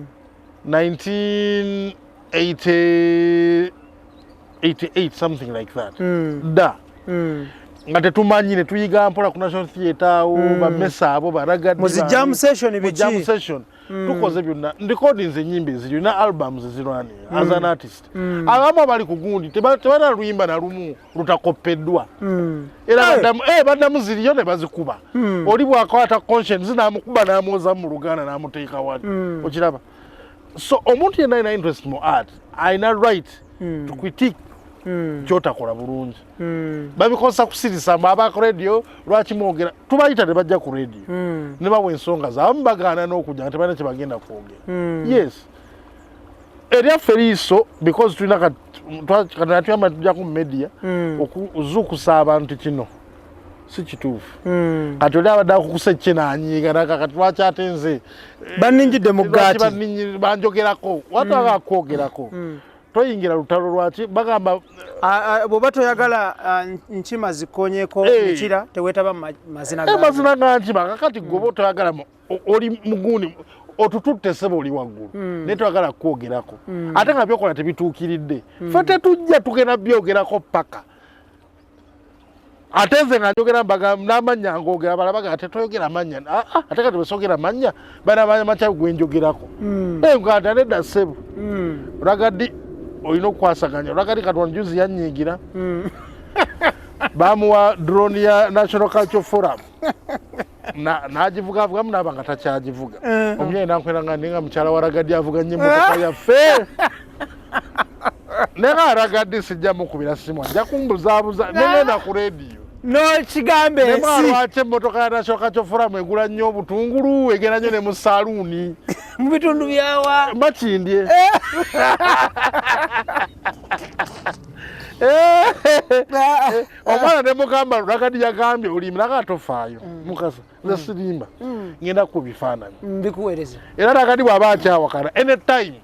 S2: 1988 something like that da nga tetumanyi ne tuyiga mpola ku National Theatre awo bamesa abo baragadde
S3: mu jam session biki
S2: tukoze byonna ndikodinze ennyimba ezirina albums ezirwani as an artist abamu abali ku gundi tebana luyimba na lumu lutakopeddwa era baddamu ziriyo ne bazikuba oli bwakwata conscience n'amukuba n'amwoza mu Luganda n'amuteeka wali okiraba. So omuntu yenna alina interest mu art alina right to critique kyotakola bulungi babikosa kusirisa aba ku radio lwaki mwogera tubayita ne bajja ku radio ne bawa ensonga zaabwe bagaana n'okujja nga tebalina kye bagenda kwogera. Yes eryaffe liiso because tulina katuyamba tujja ku media okuzuukusa abantu kino si kituufu kati oli abadde akukusa ekyenanyiiga nakakati lwaki ate nze
S3: banninjidde mu gaati
S2: banjogerako watwaga akwogerako toyingira lutalo lwaki bagamba
S3: bw'oba toyagala nkima zikonyeko ekira tewetaba mazina gazo
S2: mazina ga nkima kakati gwoba toyagala oli muguuni otututte sebo oli waggulu naye toyagala kwogerako ate nga byokola tebituukiridde fe tetujja tugenda byogerako paka ate nze nga njogera n'amannya ngogera bala baga ate toyogera amannya ate kati besogera amannya bana amanya makyawe gwenjogerako nga nedda ssebo olagadi olina okukwasaganya olagadi katonda juzi yanyiigira bamuwa drone ya National Cultural Forum n'agivugavugamu naaba nga takyagivuga omulyayi nankwera nga ninga mukyala wa ragadi avuganye emmotoka yaffe naye nga ragadi sijja mukubira simu ajja kumbuzaabuza negenda ku rediyo
S3: n'okigambe ensi
S2: lwaki emmotoka ya National Cultural Forum egula nnyo obutungulu egenda nnyo ne mu saaluuni
S3: mu bitundu byawa
S2: makindye omwana ne mugamba ragadi yagambye olimiraga tofaayo mukasa nze sirimba ngenda ku bifaananyi
S3: mbikuweereza
S2: era ragadi bw'aba akyawakana anytime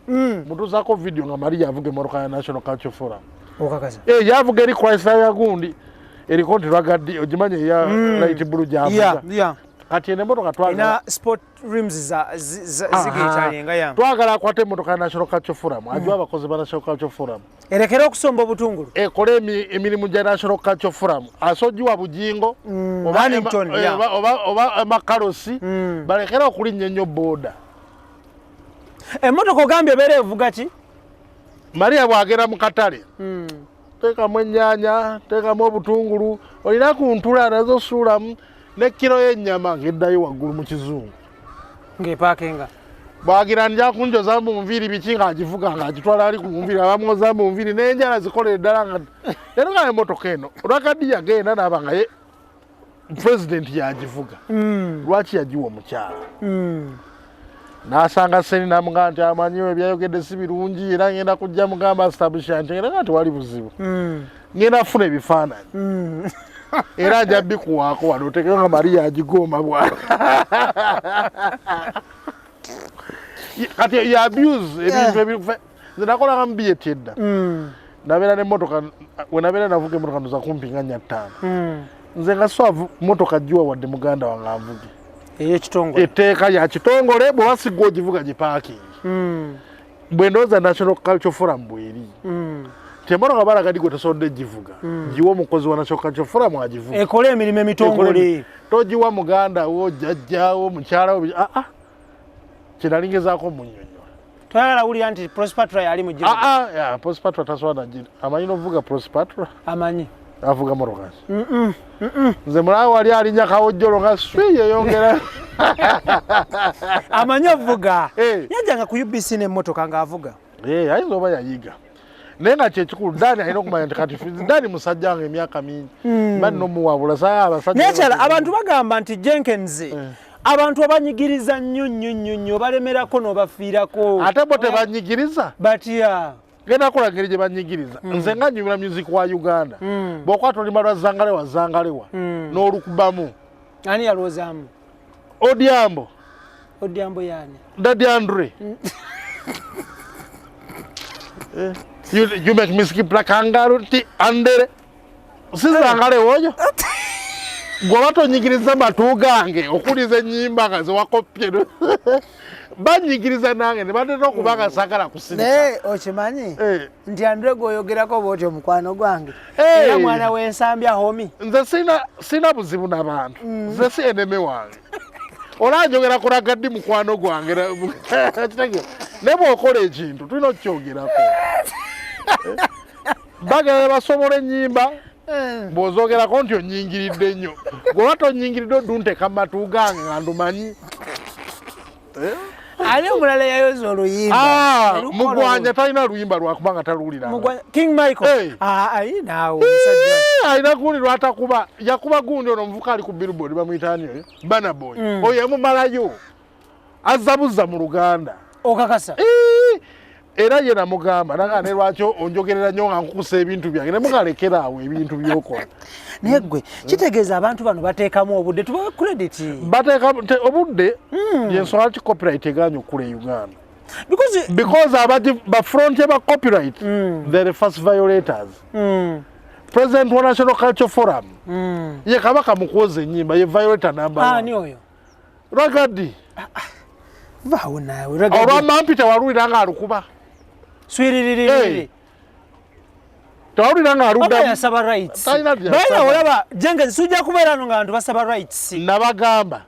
S2: mutuusaako video nga Maria avuga emmotoka ya National Cultural Forum
S3: okakasa
S2: yavuga eri Chrysler ya gundi eriko nti ragadi ogimanye eya light blue gyavuga kati ene emmotoka twagala
S3: sport rims zigitalenga ya
S2: twagala akwate emmotoka ya National Cultural Forum ajiwa abakozi ba National Cultural Forum
S3: erekera okusomba obutungulu
S2: ekole emirimu gya National Cultural Forum asojiwa bujingo oba amakalosi balekera okulinnya ennyo booda
S3: emmotoka ogambye ebeera evuga ki
S2: Maria bwagera mu katale teekamu ennyaanya teekamu obutungulu olina ku ntula nazosuulamu ne kilo y'ennyama ng'eddayo waggulu mu kizungu
S3: ng'epaakinga
S2: bwagira nja kunjoza mu nviiri biki ng'agivuga ng'agitwala ali ku nviiri abamwoza mu nviiri n'enjala zikolera ddala nga leero nga emmotoka eno olwakaddi yagenda n'aba nga ye pulezidenti yagivuga lwaki yagiwa omukyala n'asanga Seni n'amugamba nti amanyiwe ebyayogedde si birungi era ngenda kujja mugamba establisha nti era nga tewali buzibu ngenda afuna ebifaananyi era ajja bikuwaako wano oteekeko nga Maria agigomba bwana kati ya abuse ebintu nze nakolanga mu biyeti edda nabeera n'emmotoka we nabeera navuga emmotoka ndoza kumpi nga 5 nze nga so mmotoka giwa wadde muganda wange avuge
S3: ey'ekitongole
S2: etteeka ya kitongole bw'oba sigwa ogivuga gipaakingi bwe ndowooza National Cultural Forum bw'eri temmotoka baragadi gwe tosobodde givuga giwa omukozi wa National Cultural Forum agivuga
S3: ekole emirimu emitongole
S2: togiwa muganda wo jjajjawo mukyalawo kinalingezaako munnyonnyola
S3: toyagala wulira nti Prospatra yali mu
S2: Prospatra tasobola nagira amanyi n'ovuga Prospatra
S3: amanyi
S2: avuga motoka nze mulawe wali alinnya kawojjolo nga swi yeyongera
S3: amanyi ovuga yajjanga ku UBC n'emmotoka ng'avuga
S2: ayinza oba yayiga naye nga kyekikulu Dani alina okumanya nti kati Dani musajja wange emyaka mingi bali n'omuwabula
S3: naye kyala abantu bagamba nti Jenkins abantu abanyigiriza nnyo balemerako n'obafiirako
S2: ate bo tebanyigiriza
S3: batya
S2: genda kola ngeri gye banyigiriza nze nga nyumira music wa Uganda bw'okwata olima lwa zangalewa n'olukubamu
S3: ani yalwozaamu Odiambo yani
S2: Daddy Andre you make me skip like kangaroo ti andere sizangalewa oyo gwe batonyigiriza matu gange okuliza ennyimba nga zewakopye banyigiriza nange ne batera okuba nga sagala kusirika
S3: naye okimanyi nti Andre gwoyogerako bwotyo mukwano gwange era mwana w'ensambya homi
S2: nze sina buzibu n'abantu nze si eneme wange olanjogera ku Ragadi mukwano gwange naye bw'okola ekintu tulina okukyogerako bagenda basobola ennyimba bw'ozogerako nti onyingiridde nnyo gwe tonyingiridde odunteka mu matu gange nga ndumanyi
S3: ali omulala yayoza oluyimba
S2: mugwanya talina luyimba lwakubanga taluwulira
S3: King Michael naawe omusajja
S2: alina gundi lwatakuba yakuba gundi ono omuvuka ali ku billboard bamuyitaani oyo Banaboy oyo yamumalayo azzabuza mu Luganda
S3: okakasa
S2: era ye namugamba naga ne lwaki onjogerera nnyo nga nkukusa ebintu byange ne mugalekera awo ebintu by'okola
S3: naye ggwe kitegeeza abantu bano bateekamu obudde tubawe credit
S2: bateeka obudde yensonga ki copyright eganya okula e Uganda because ba front ba copyright they're the first violators. President wa National Culture Forum ye kabaka mukoze nyimba ye violator number
S3: ni oyo
S2: Ragadi
S3: vawo nawe Ragadi
S2: olwa mpita waluira nga alukuba
S3: swiririri
S2: tawulira nga aludda
S3: yasaba rights baina olaba Jenkins sujja kubeera nga abantu basaba rights
S2: nabagamba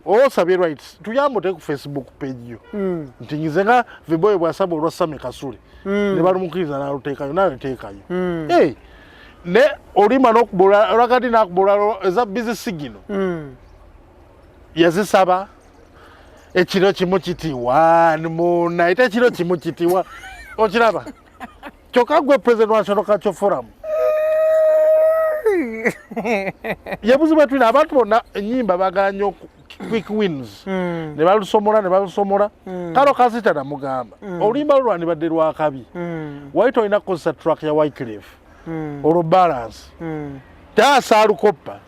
S2: osabye rights tuyambote ku Facebook page yo nti nyize nga viboye bwasaba olwa Same Kasule ne balumukiriza n'aluteekayo n'aleteekayo ne olima n'okubula Ragadi n'akubula eza busy signal yazisaba ekiro kimu kitiwa muna ate ekiro kimu kitiwa okiraba kyokka gwe President wa National Culture Forum yabuzibwa tulina abantu bonna ennyimba bagala nnyo quick wins ne balusomola kalo kasita namugamba oluyimba lwandibadde lwakabi waite olina kukozesa track ya Wycliffe olwo balance taasa alukoppa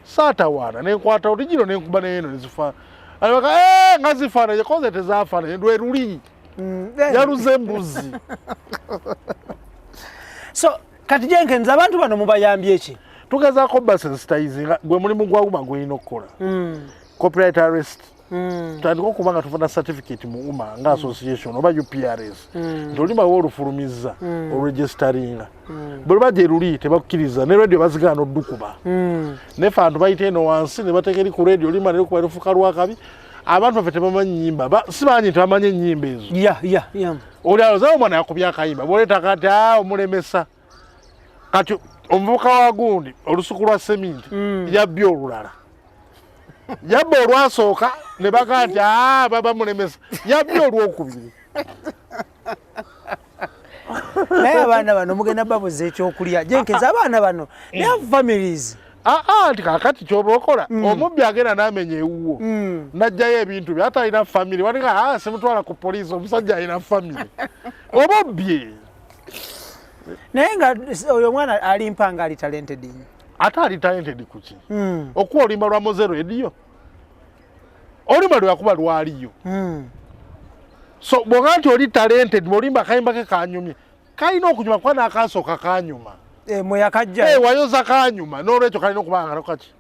S2: saatawaana nenkwata oligino nenkuba neeno nezifa alibaka nga zifaananye koze tezafaananye lwe luli yaluze embuzi.
S3: So kati Jenkins abantu bano mubayambye eki
S2: tugezaako basensitizing gwe mulimu gwawuma gwolina okukola copyright arrest tutandika okuba nga tufuna certificate mu UMA nga association oba UPRS nti olimawo olufulumiza olregisteringa bwe luba gye luli tebakukkiriza ne radio bazigaana oddukuba nefe abantu bayita eno wansi ne bateeka eri ku radio olima nerikuba lifuka lwakabi abantu baffe tebamanyi nnyimba si banyi tebamanyi ennyimba ezo oli aloza omwana yakubya akayimba boleeta kati omulemesa kati omuvubuka wa gundi olusuku lwa seminti yabbye olulala yabba olwasooka ne baga nti baba mulemesa yabbye olwokubiri
S3: naye abaana bano mugenda babuza ekyokulya Jenkins abaana bano they have families
S2: nti kakati kyoba okola omubbi agenda n'amenya ewuwo n'ajjayo ebintu bye ate alina famire walinga simutwala ku poliisi omusajja alina famire oba obbye
S3: naye nga oyo omwana alimpa nga ali talented
S2: ate ali talented kuki okuwa olimba lwa mozero ediyo olimba lweyakuba lwaliyo so bwonga nti oli talented molimba akayimba ke kanyumye kalina okunyuma kuba n'akasooka kanyuma
S3: mweyakajja
S2: wayoza kanyuma n'olwekyo kalina okuba nga kaki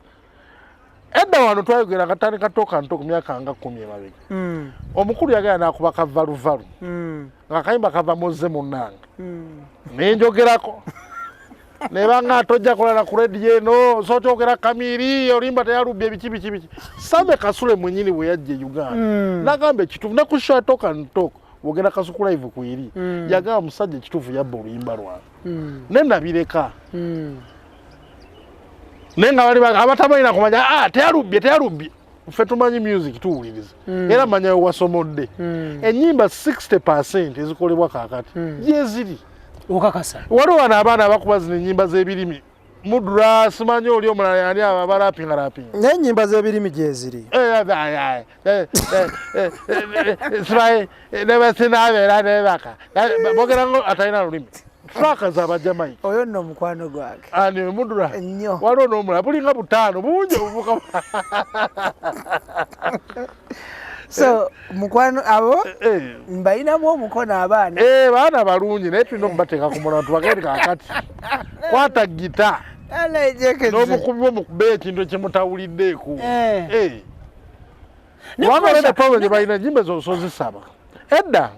S2: edda wano twayogera katandika toka nto ku myaka nga 10 emabega omukulu yagenda n'akuba kavaluvalu nga kayimba kava mozze munnanga nenjogerako nebanga tojja kulala ku radio eno sokyogera kamiri olimba teyalubbye biki Same Kasule mwenyini bwe yajja Uganda nagamba ekituufu ne ku show toka nto wogera Kasuku live ku eri yagamba musajja ekituufu yabba oluyimba lwange nenabireka nenga bali abatamalina kumanya teyalubbye ffe tumanyi music tuwuliriza era manyayo wasomodde ennyimba 60% ezikolebwa kakati yeziri
S3: okakasa
S2: waliwo wano abaana abakuba zino ennyimba z'ebirimi mudura simanyi oli omulala yani abalapinga
S3: n'ennyimba z'ebirimi gyeziri
S2: nebasinabeera nebaka bogera ngo atalina lulimi traka z'abajamaika
S3: oyo nno omukwano gwange
S2: ani mudura waliwo n'omulala bulinga butaano bungi obuvuka
S3: so mukwano abo mbalinamu omukono abaana
S2: baana balungi naye tulina okubateeka ku mulantu bagende kakati kwata gita n'omukubi omukube ekintu ekimutawuliddeeko kubanga oleta problem gye balina ennyimba zozisaba edda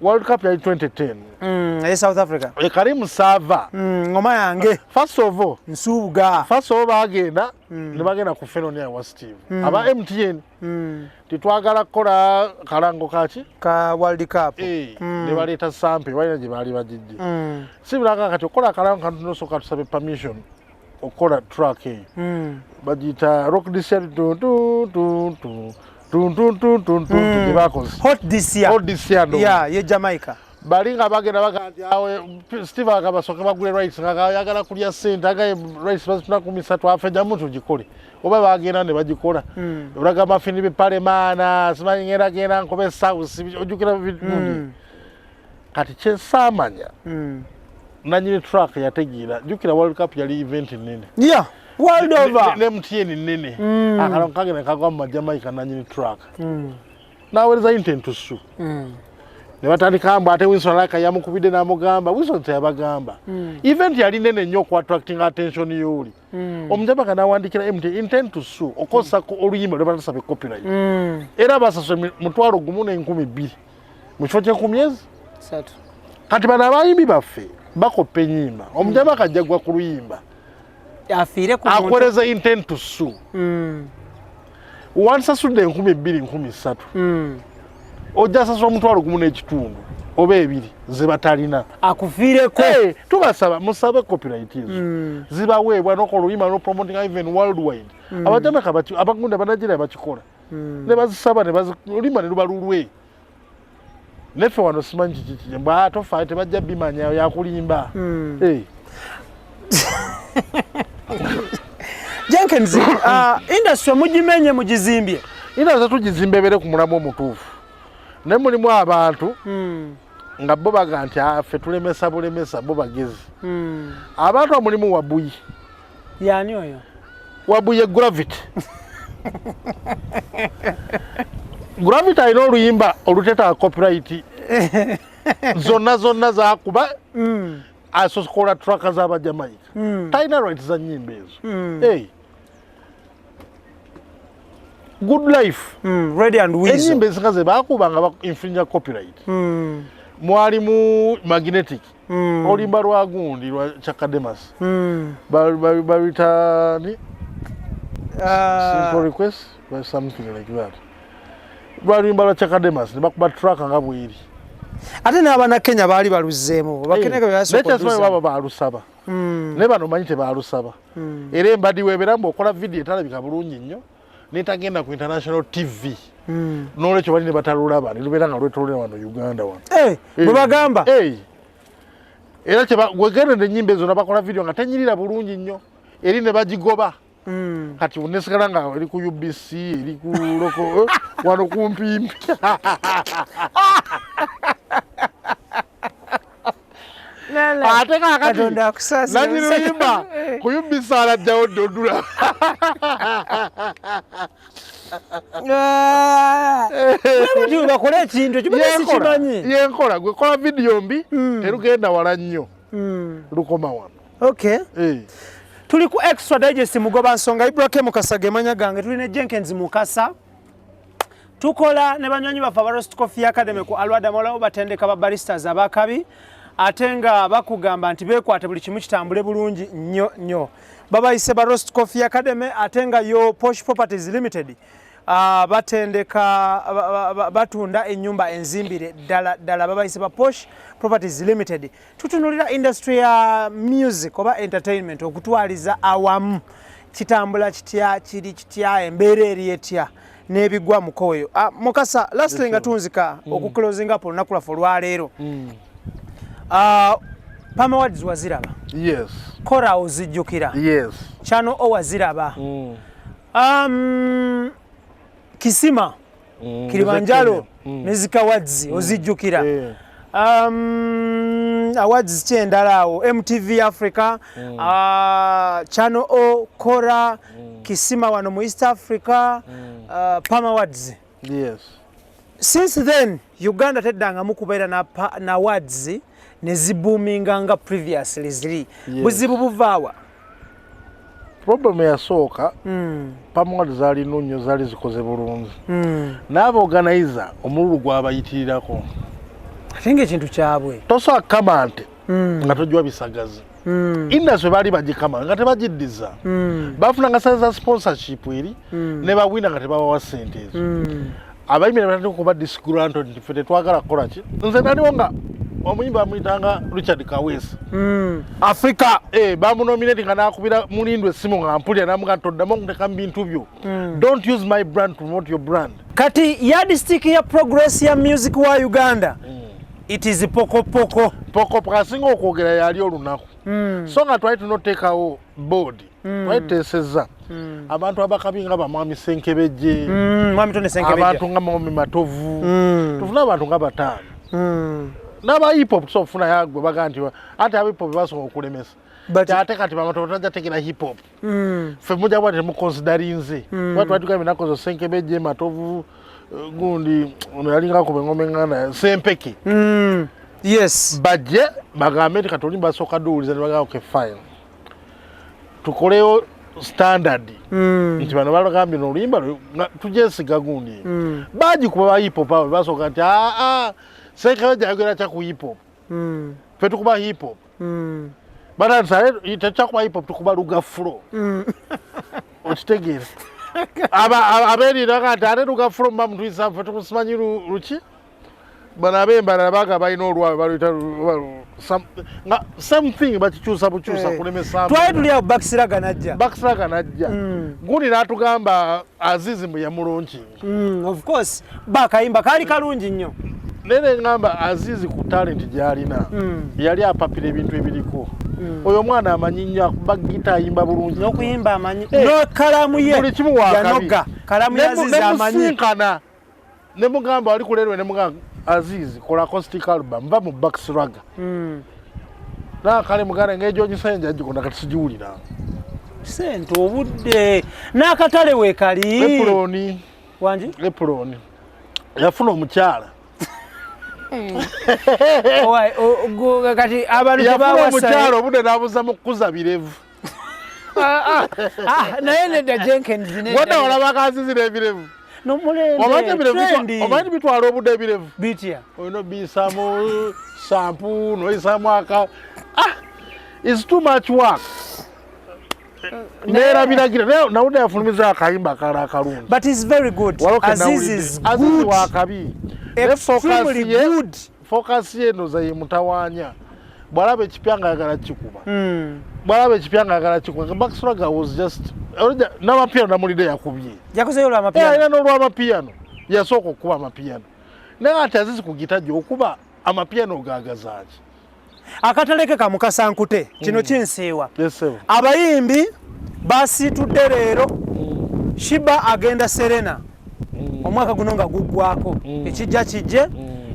S2: World Cup yali 2010
S3: South Africa
S2: Karimu Sava
S3: ngoma yange
S2: first of all bagenda ne bagenda ku Fenoni ya Steve aba MTN titwagala kukola kalango ka
S3: World Cup
S2: ne baleeta sample balina gye baali bagidde sibulanga kati okola kalango kantu nosooka tusabe permission okola track bagiyita rock this year
S3: hot this year ye Jamaica
S2: balinga bagenda bagandi awe Steve akabasoke bagule rights ngayagala kulya sente agaye rights basituna kumisa twafe jamu tugikole oba bagenda ne bagikola uraga mafini bipale maana simanyi ngera genda nkobe south ojukira bibundi kati kyesamanya nanyini track yategira jukira World Cup yali event nene
S3: world over
S2: ne MTN nene akalango kagenda kagwa mu Jamaica nanyini track n'aweereza intent to sue. Ne batandika mbu ate Winston Alaka yamukubidde n'amugamba Winston teyabagamba. Event yali nene nnyo ku attracting attention y'oli. Omujabaka n'awandiikira MT intent to sue okosako oluyimba lwe batasabye copyright. Era basaswe mutwalo gumu n'enkumi 2 mu kifo ky'enkumi 3. Kati bano abayimbi baffe bakopa ennyimba. Omujabaka ajja gwa ku luyimba.
S3: Afiire ku
S2: akoleza intent to sue. Wansasudde 2,000 ojja sasula omutwalo gumu n'ekitundu oba 2 ze batalina
S3: akufiireko.
S2: Tubasaba musabe copyright ezo zibaweebwa n'okoluyimba no promoting even worldwide. Abajamaica abagunda Banigeria bakikola ne bazisaba oluyimba ne luba lulwe. Neffe wano simanyi kiki mbwa tofa tebajja bimanya yakulimba.
S3: Jenkins, industry mugimenye mugizimbye.
S2: Industry tugizimbe bere ku mulamu omutuufu. Ne mulimu abantu nga bo baga nti affe tulemesa bulemesa bo bagezi. Abantu mulimu Wabuyi.
S3: Yani oyo?
S2: Wabuye Gravity. Gravity ayina oluyimba oluteta copyright zonna zakuba asokola tracker z'Abajamaica. Taina rights za nyimba ezo. Good Life.
S3: Ready and Weasel.
S2: Enyimba ezikaze bakuba nga infringe copyright. Mwali mu Magnetic. Oluyimba lwa gundi lwa Chakademas. Baritani. Simple request or something like that. Lwaluyimba lwa Chakademas ne bakuba tracker nga bweri.
S3: Ate n'abana Kenya baali baluzzeemu bakeneka
S2: byasokola baba balusaba ne bano manyi tebalusaba era embadi weeberambu okola video etalabika bulungi nnyo netagenda ku international TV n'olwekyo bali ne batalulaba ne lubeera nga lwetolera wano Uganda wano
S3: bwe bagamba
S2: era wegende ennyimba ezo nabakola video nga tenyirira bulungi nnyo eri ne bagigoba kati unesigala nga eri ku UBC eri ku loko wano kumpimpi ate kakati nagiruyimba ku UBC aladdawo dodula
S3: bakole ekintu kimanyi
S2: yenkola gwe kola video mbi terugenda wala nnyo lukoma wano.
S3: Tuli ku extra digest mugoba nsonga Ebya Mukasa gemanya gange tuli ne Jenkins Mukasa tukola ne banywanyi bafa ba Roast Coffee Academy ku Alwada Mola batendeka ba baristas abakabi atenga bakugamba nti bekwate buli kimu kitambule bulungi nnyo babayise ba Roast Coffee Academy atenga yo Posh Properties Limited batendeka batunda ennyumba enzimbire dala babayise ba Posh Properties Limited. Tutunulira industry ya music oba entertainment okutwaliza awamu kitambula kitya kiri kitya embeera eri etya n'ebigwa mukoyo. Mukasa lastly nga tunzika okuclosing up olunaku lwaffe olwaleero. Pama Awards waziraba?
S2: Yes.
S3: Kora ozijjukira?
S2: Yes.
S3: Channel O waziraba? Kisima Kilimanjaro Music Awards ozijjukira? Awards kyendalawo MTV Africa, Channel O, Kora, Kisima wano mu East Africa, Pama Awards.
S2: Yes.
S3: Since then Uganda teddanga mukubeera na awards ne ziboominga nga previously ziri. Buzibu buvaawa?
S2: Problem yasooka Pama Awards zaali nnyo zaali zikoze bulungi. N'aba organizer omululu gwabayitirirako.
S3: Atenga ekintu kyabwe.
S2: Tosobola kukama nti nga tojwa bisagazi. Industry baali bagikama nga tebagiddiza. Bafunanga sente za sponsorship eri ne bawina nga tebabawa ssente ezo. Abayimbi ne batandika okuba disgruntled nti ffe tetwagala kukola ki. Nze naliwo nga omuyimbi bamuyitanga Richard Kawesa.
S3: Africa
S2: bamunominate nga nakubira Mulindwa essimu nga mpulira namuga toddamu okuteka mu bintu byo. Don't use my brand to promote your brand.
S3: Kati yardstick ya progress ya music wa Uganda. It is poko
S2: asinga okwogera yali olunaku. So nga twali tunoteekawo board twayiteesezza abantu abakabi nga bamwami Senkebejje, abantu nga Mwami Matovu, tufuna abantu nga bataano. N'aba hip hop tusofuna yagwe baga nti ate aba hip hop basobola okulemesa ate kati bamatovu tajja tekera hip hop ffe mujja bwate temukonsiderinze twali tugambe nakozo Senkebejje, Matovu, gundi unalinga ku ngome ngana sempeke
S3: yes
S2: baje bagambe katolimba soka duuliza baga okay fine tukoleo standard nti bano balagambye no limba tujesiga gundi baji kuba hip hop basoka ati seka jagera cha ku hip hop fe tukuba hip hop bana sare itacha ku hip hop tukuba luga flow okitegera aberi daga tare luga flow mbamu twisa fe tukusimanyi ruchi bana bemba baga bayino olwa balita something bachichusa buchusa kulemesa
S3: twaye tuli awo baksiraga najja gundi natugamba Azizi mbu yamulungi of course bakayimba kali kalungi nnyo
S2: nene ngamba Azizi ku talent gyalina yali apapira ebintu ebiriko oyo mwana amanyinya bagita ayimba bulungi
S3: n'okuyimba amanyi no kalamu ye
S2: buli kimu wakabi
S3: kalamu ya Azizi amanyi
S2: ne mugamba ali kulerwe ne mugamba Azizi kola acoustic album mva mu baksiraga na kale mugana ngejo nyisenja jikona katijulira
S3: sente obudde nakatale we kali
S2: Eproni
S3: wanji
S2: Eproni yafuna omukyala
S3: oy go kati abantu
S2: bawa omukyala obudde nabuza mu kukuza birevu
S3: naye nedda Jenkins
S2: wona olaba Azizi n'ebirevu
S3: no mulende
S2: omanye bitwala obudde ebirevu
S3: bitya
S2: oyino bisamu shampoo no isamu aka it's too much work nera biragira nauda yafulumiza akayimba kala akalungi
S3: but it's very good Azizi is
S2: good wakabi
S3: extremely good
S2: focus ye no zayi mutawanya bwalabe kipyanga yagala kikuba bwalabe kipyanga yagala kikuba baksiraga was just nama piano namulide yakubye
S3: yakoze yolo amapiano
S2: era no lwa amapiano yasoko kuba amapiano nanga Azizi kugita gyo okuba amapiano gagazaaki
S3: akataleke kamukasa nkute kino kinseewa
S2: yesewa
S3: abayimbi basitudde leero Shiba agenda Serena omwaka guno nga guggwako ekijja kijje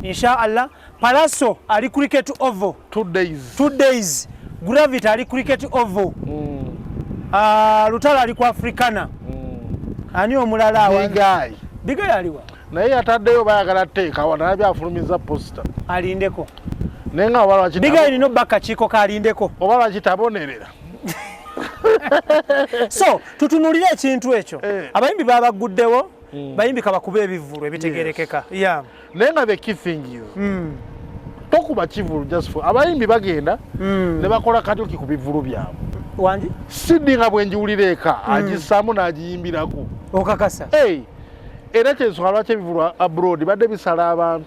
S3: inshallah Palaso ali cricket oval
S2: 2
S3: days Gravity ali cricket oval Lutalo ali ku Africana ani omulala bigayi aliwa
S2: naye ataddeyo bayagala teeka wana byafulumiza poster
S3: alindeko
S2: nenga wala kitabo
S3: bigayi nino baka chiko kalindeko
S2: obala kitabonerera
S3: so tutunulire ekintu ekyo abayimbi baba guddewo bayimbi kabakuba ebivulu ebitegerekeka
S2: nenga the key thing is tokuba kivulu just for abayimbi bagenda ne bakola katoki ku bivulu byabo
S3: wanji
S2: sidi nga bwenjiwulireka agisamu n'agiyimbirako
S3: okakasa
S2: era kyensonga lwaki ebivulu abroad badde bisala abantu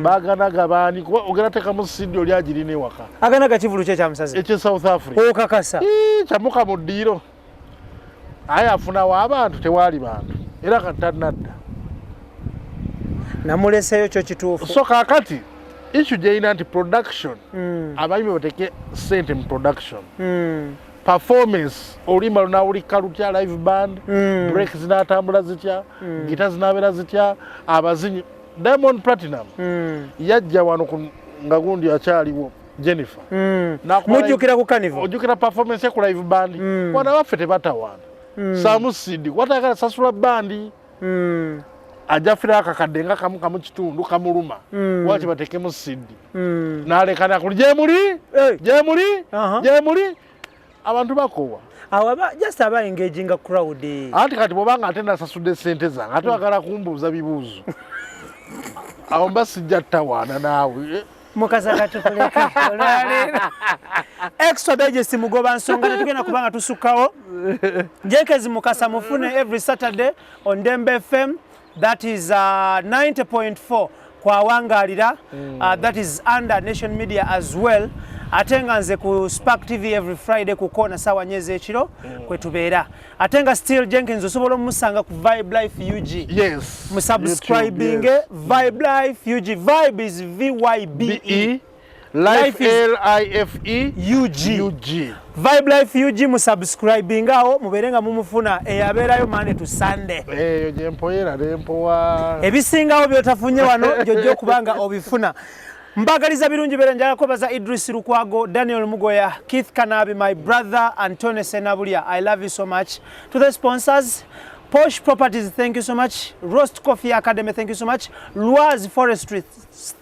S2: baganaga baani kuba ogenda teekamu sidi oli agirina ewaka
S3: aganaga kivulu kye kyamusaze
S2: ekye South Africa
S3: okakasa
S2: kyamuka mu ddiiro aye afunawo abantu tewaali bantu era katanadda
S3: namuleseyo kyo kituufu
S2: so kaakati issue gyeyina nti production abayimbi bateke sente mu production performance olimba lunawulika lutya live band break zinatambula zitya gita zinabeera zitya abazinyi Diamond Platinum yajja wano nga gundi akyaliwo Jennifer
S3: mujjukira ku Carnival
S2: ojjukira performance ku live band wana baffe tebatawaana Samu Sidi watagala sasula bandi ajafira akakadde nga kamu kitundu kamuluma wati batekemu Sidi nalekana kuli jemuli abantu bakowa
S3: awaba just aba engaging a crowd
S2: anti kati bobanga atenda sasudde sente zange ate wakala kumbuuza bibuuzo awo mbasijja tawaana naawe
S3: Mukasa katukuleka extra digest mugoba nsonga netugenda kubanga tusukawo Jenkins Mukasa mufune every Saturday on Dembe FM that is 90.4 kwa wangalira that is under Nation Media as well atenga nze ku Spark TV every Friday ku kona sawa nyeze ekiro kwetubeera atenga still Jenkins osobola musanga ku Vibe Life UG
S2: yes
S3: musubscribing Vibe Life UG Vibe is VYBE
S2: Life LIFE UG
S3: Vibe Life UG musubscribing aho muberenga mumufuna eyabeerayo Monday to Sunday
S2: eyo jempoyera dempowa
S3: ebisingawo byotafunye wano jojjo kubanga obifuna mbagaliza birungi berenjala ko baza Idris Lukwago Daniel Mugoya Keith Kanabi my brother Antone Senabulia I love you so much to the sponsors Posh Properties, thank you so much. Roast Coffee Academy, thank you so much. Luaz Forestry,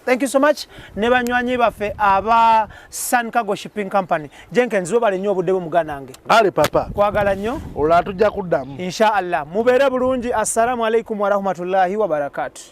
S3: thank you so much. Nebanywanyi bafe aba Sun Cargo Shipping Company. Jenkins webale nnyo obudde muganange.
S2: Ale papa.
S3: Kwagala nnyo.
S2: Ola tujja kuddamu.
S3: Insha Allah. Mubeere bulungi. Assalamu alaikum wa rahmatullahi wa barakatuh.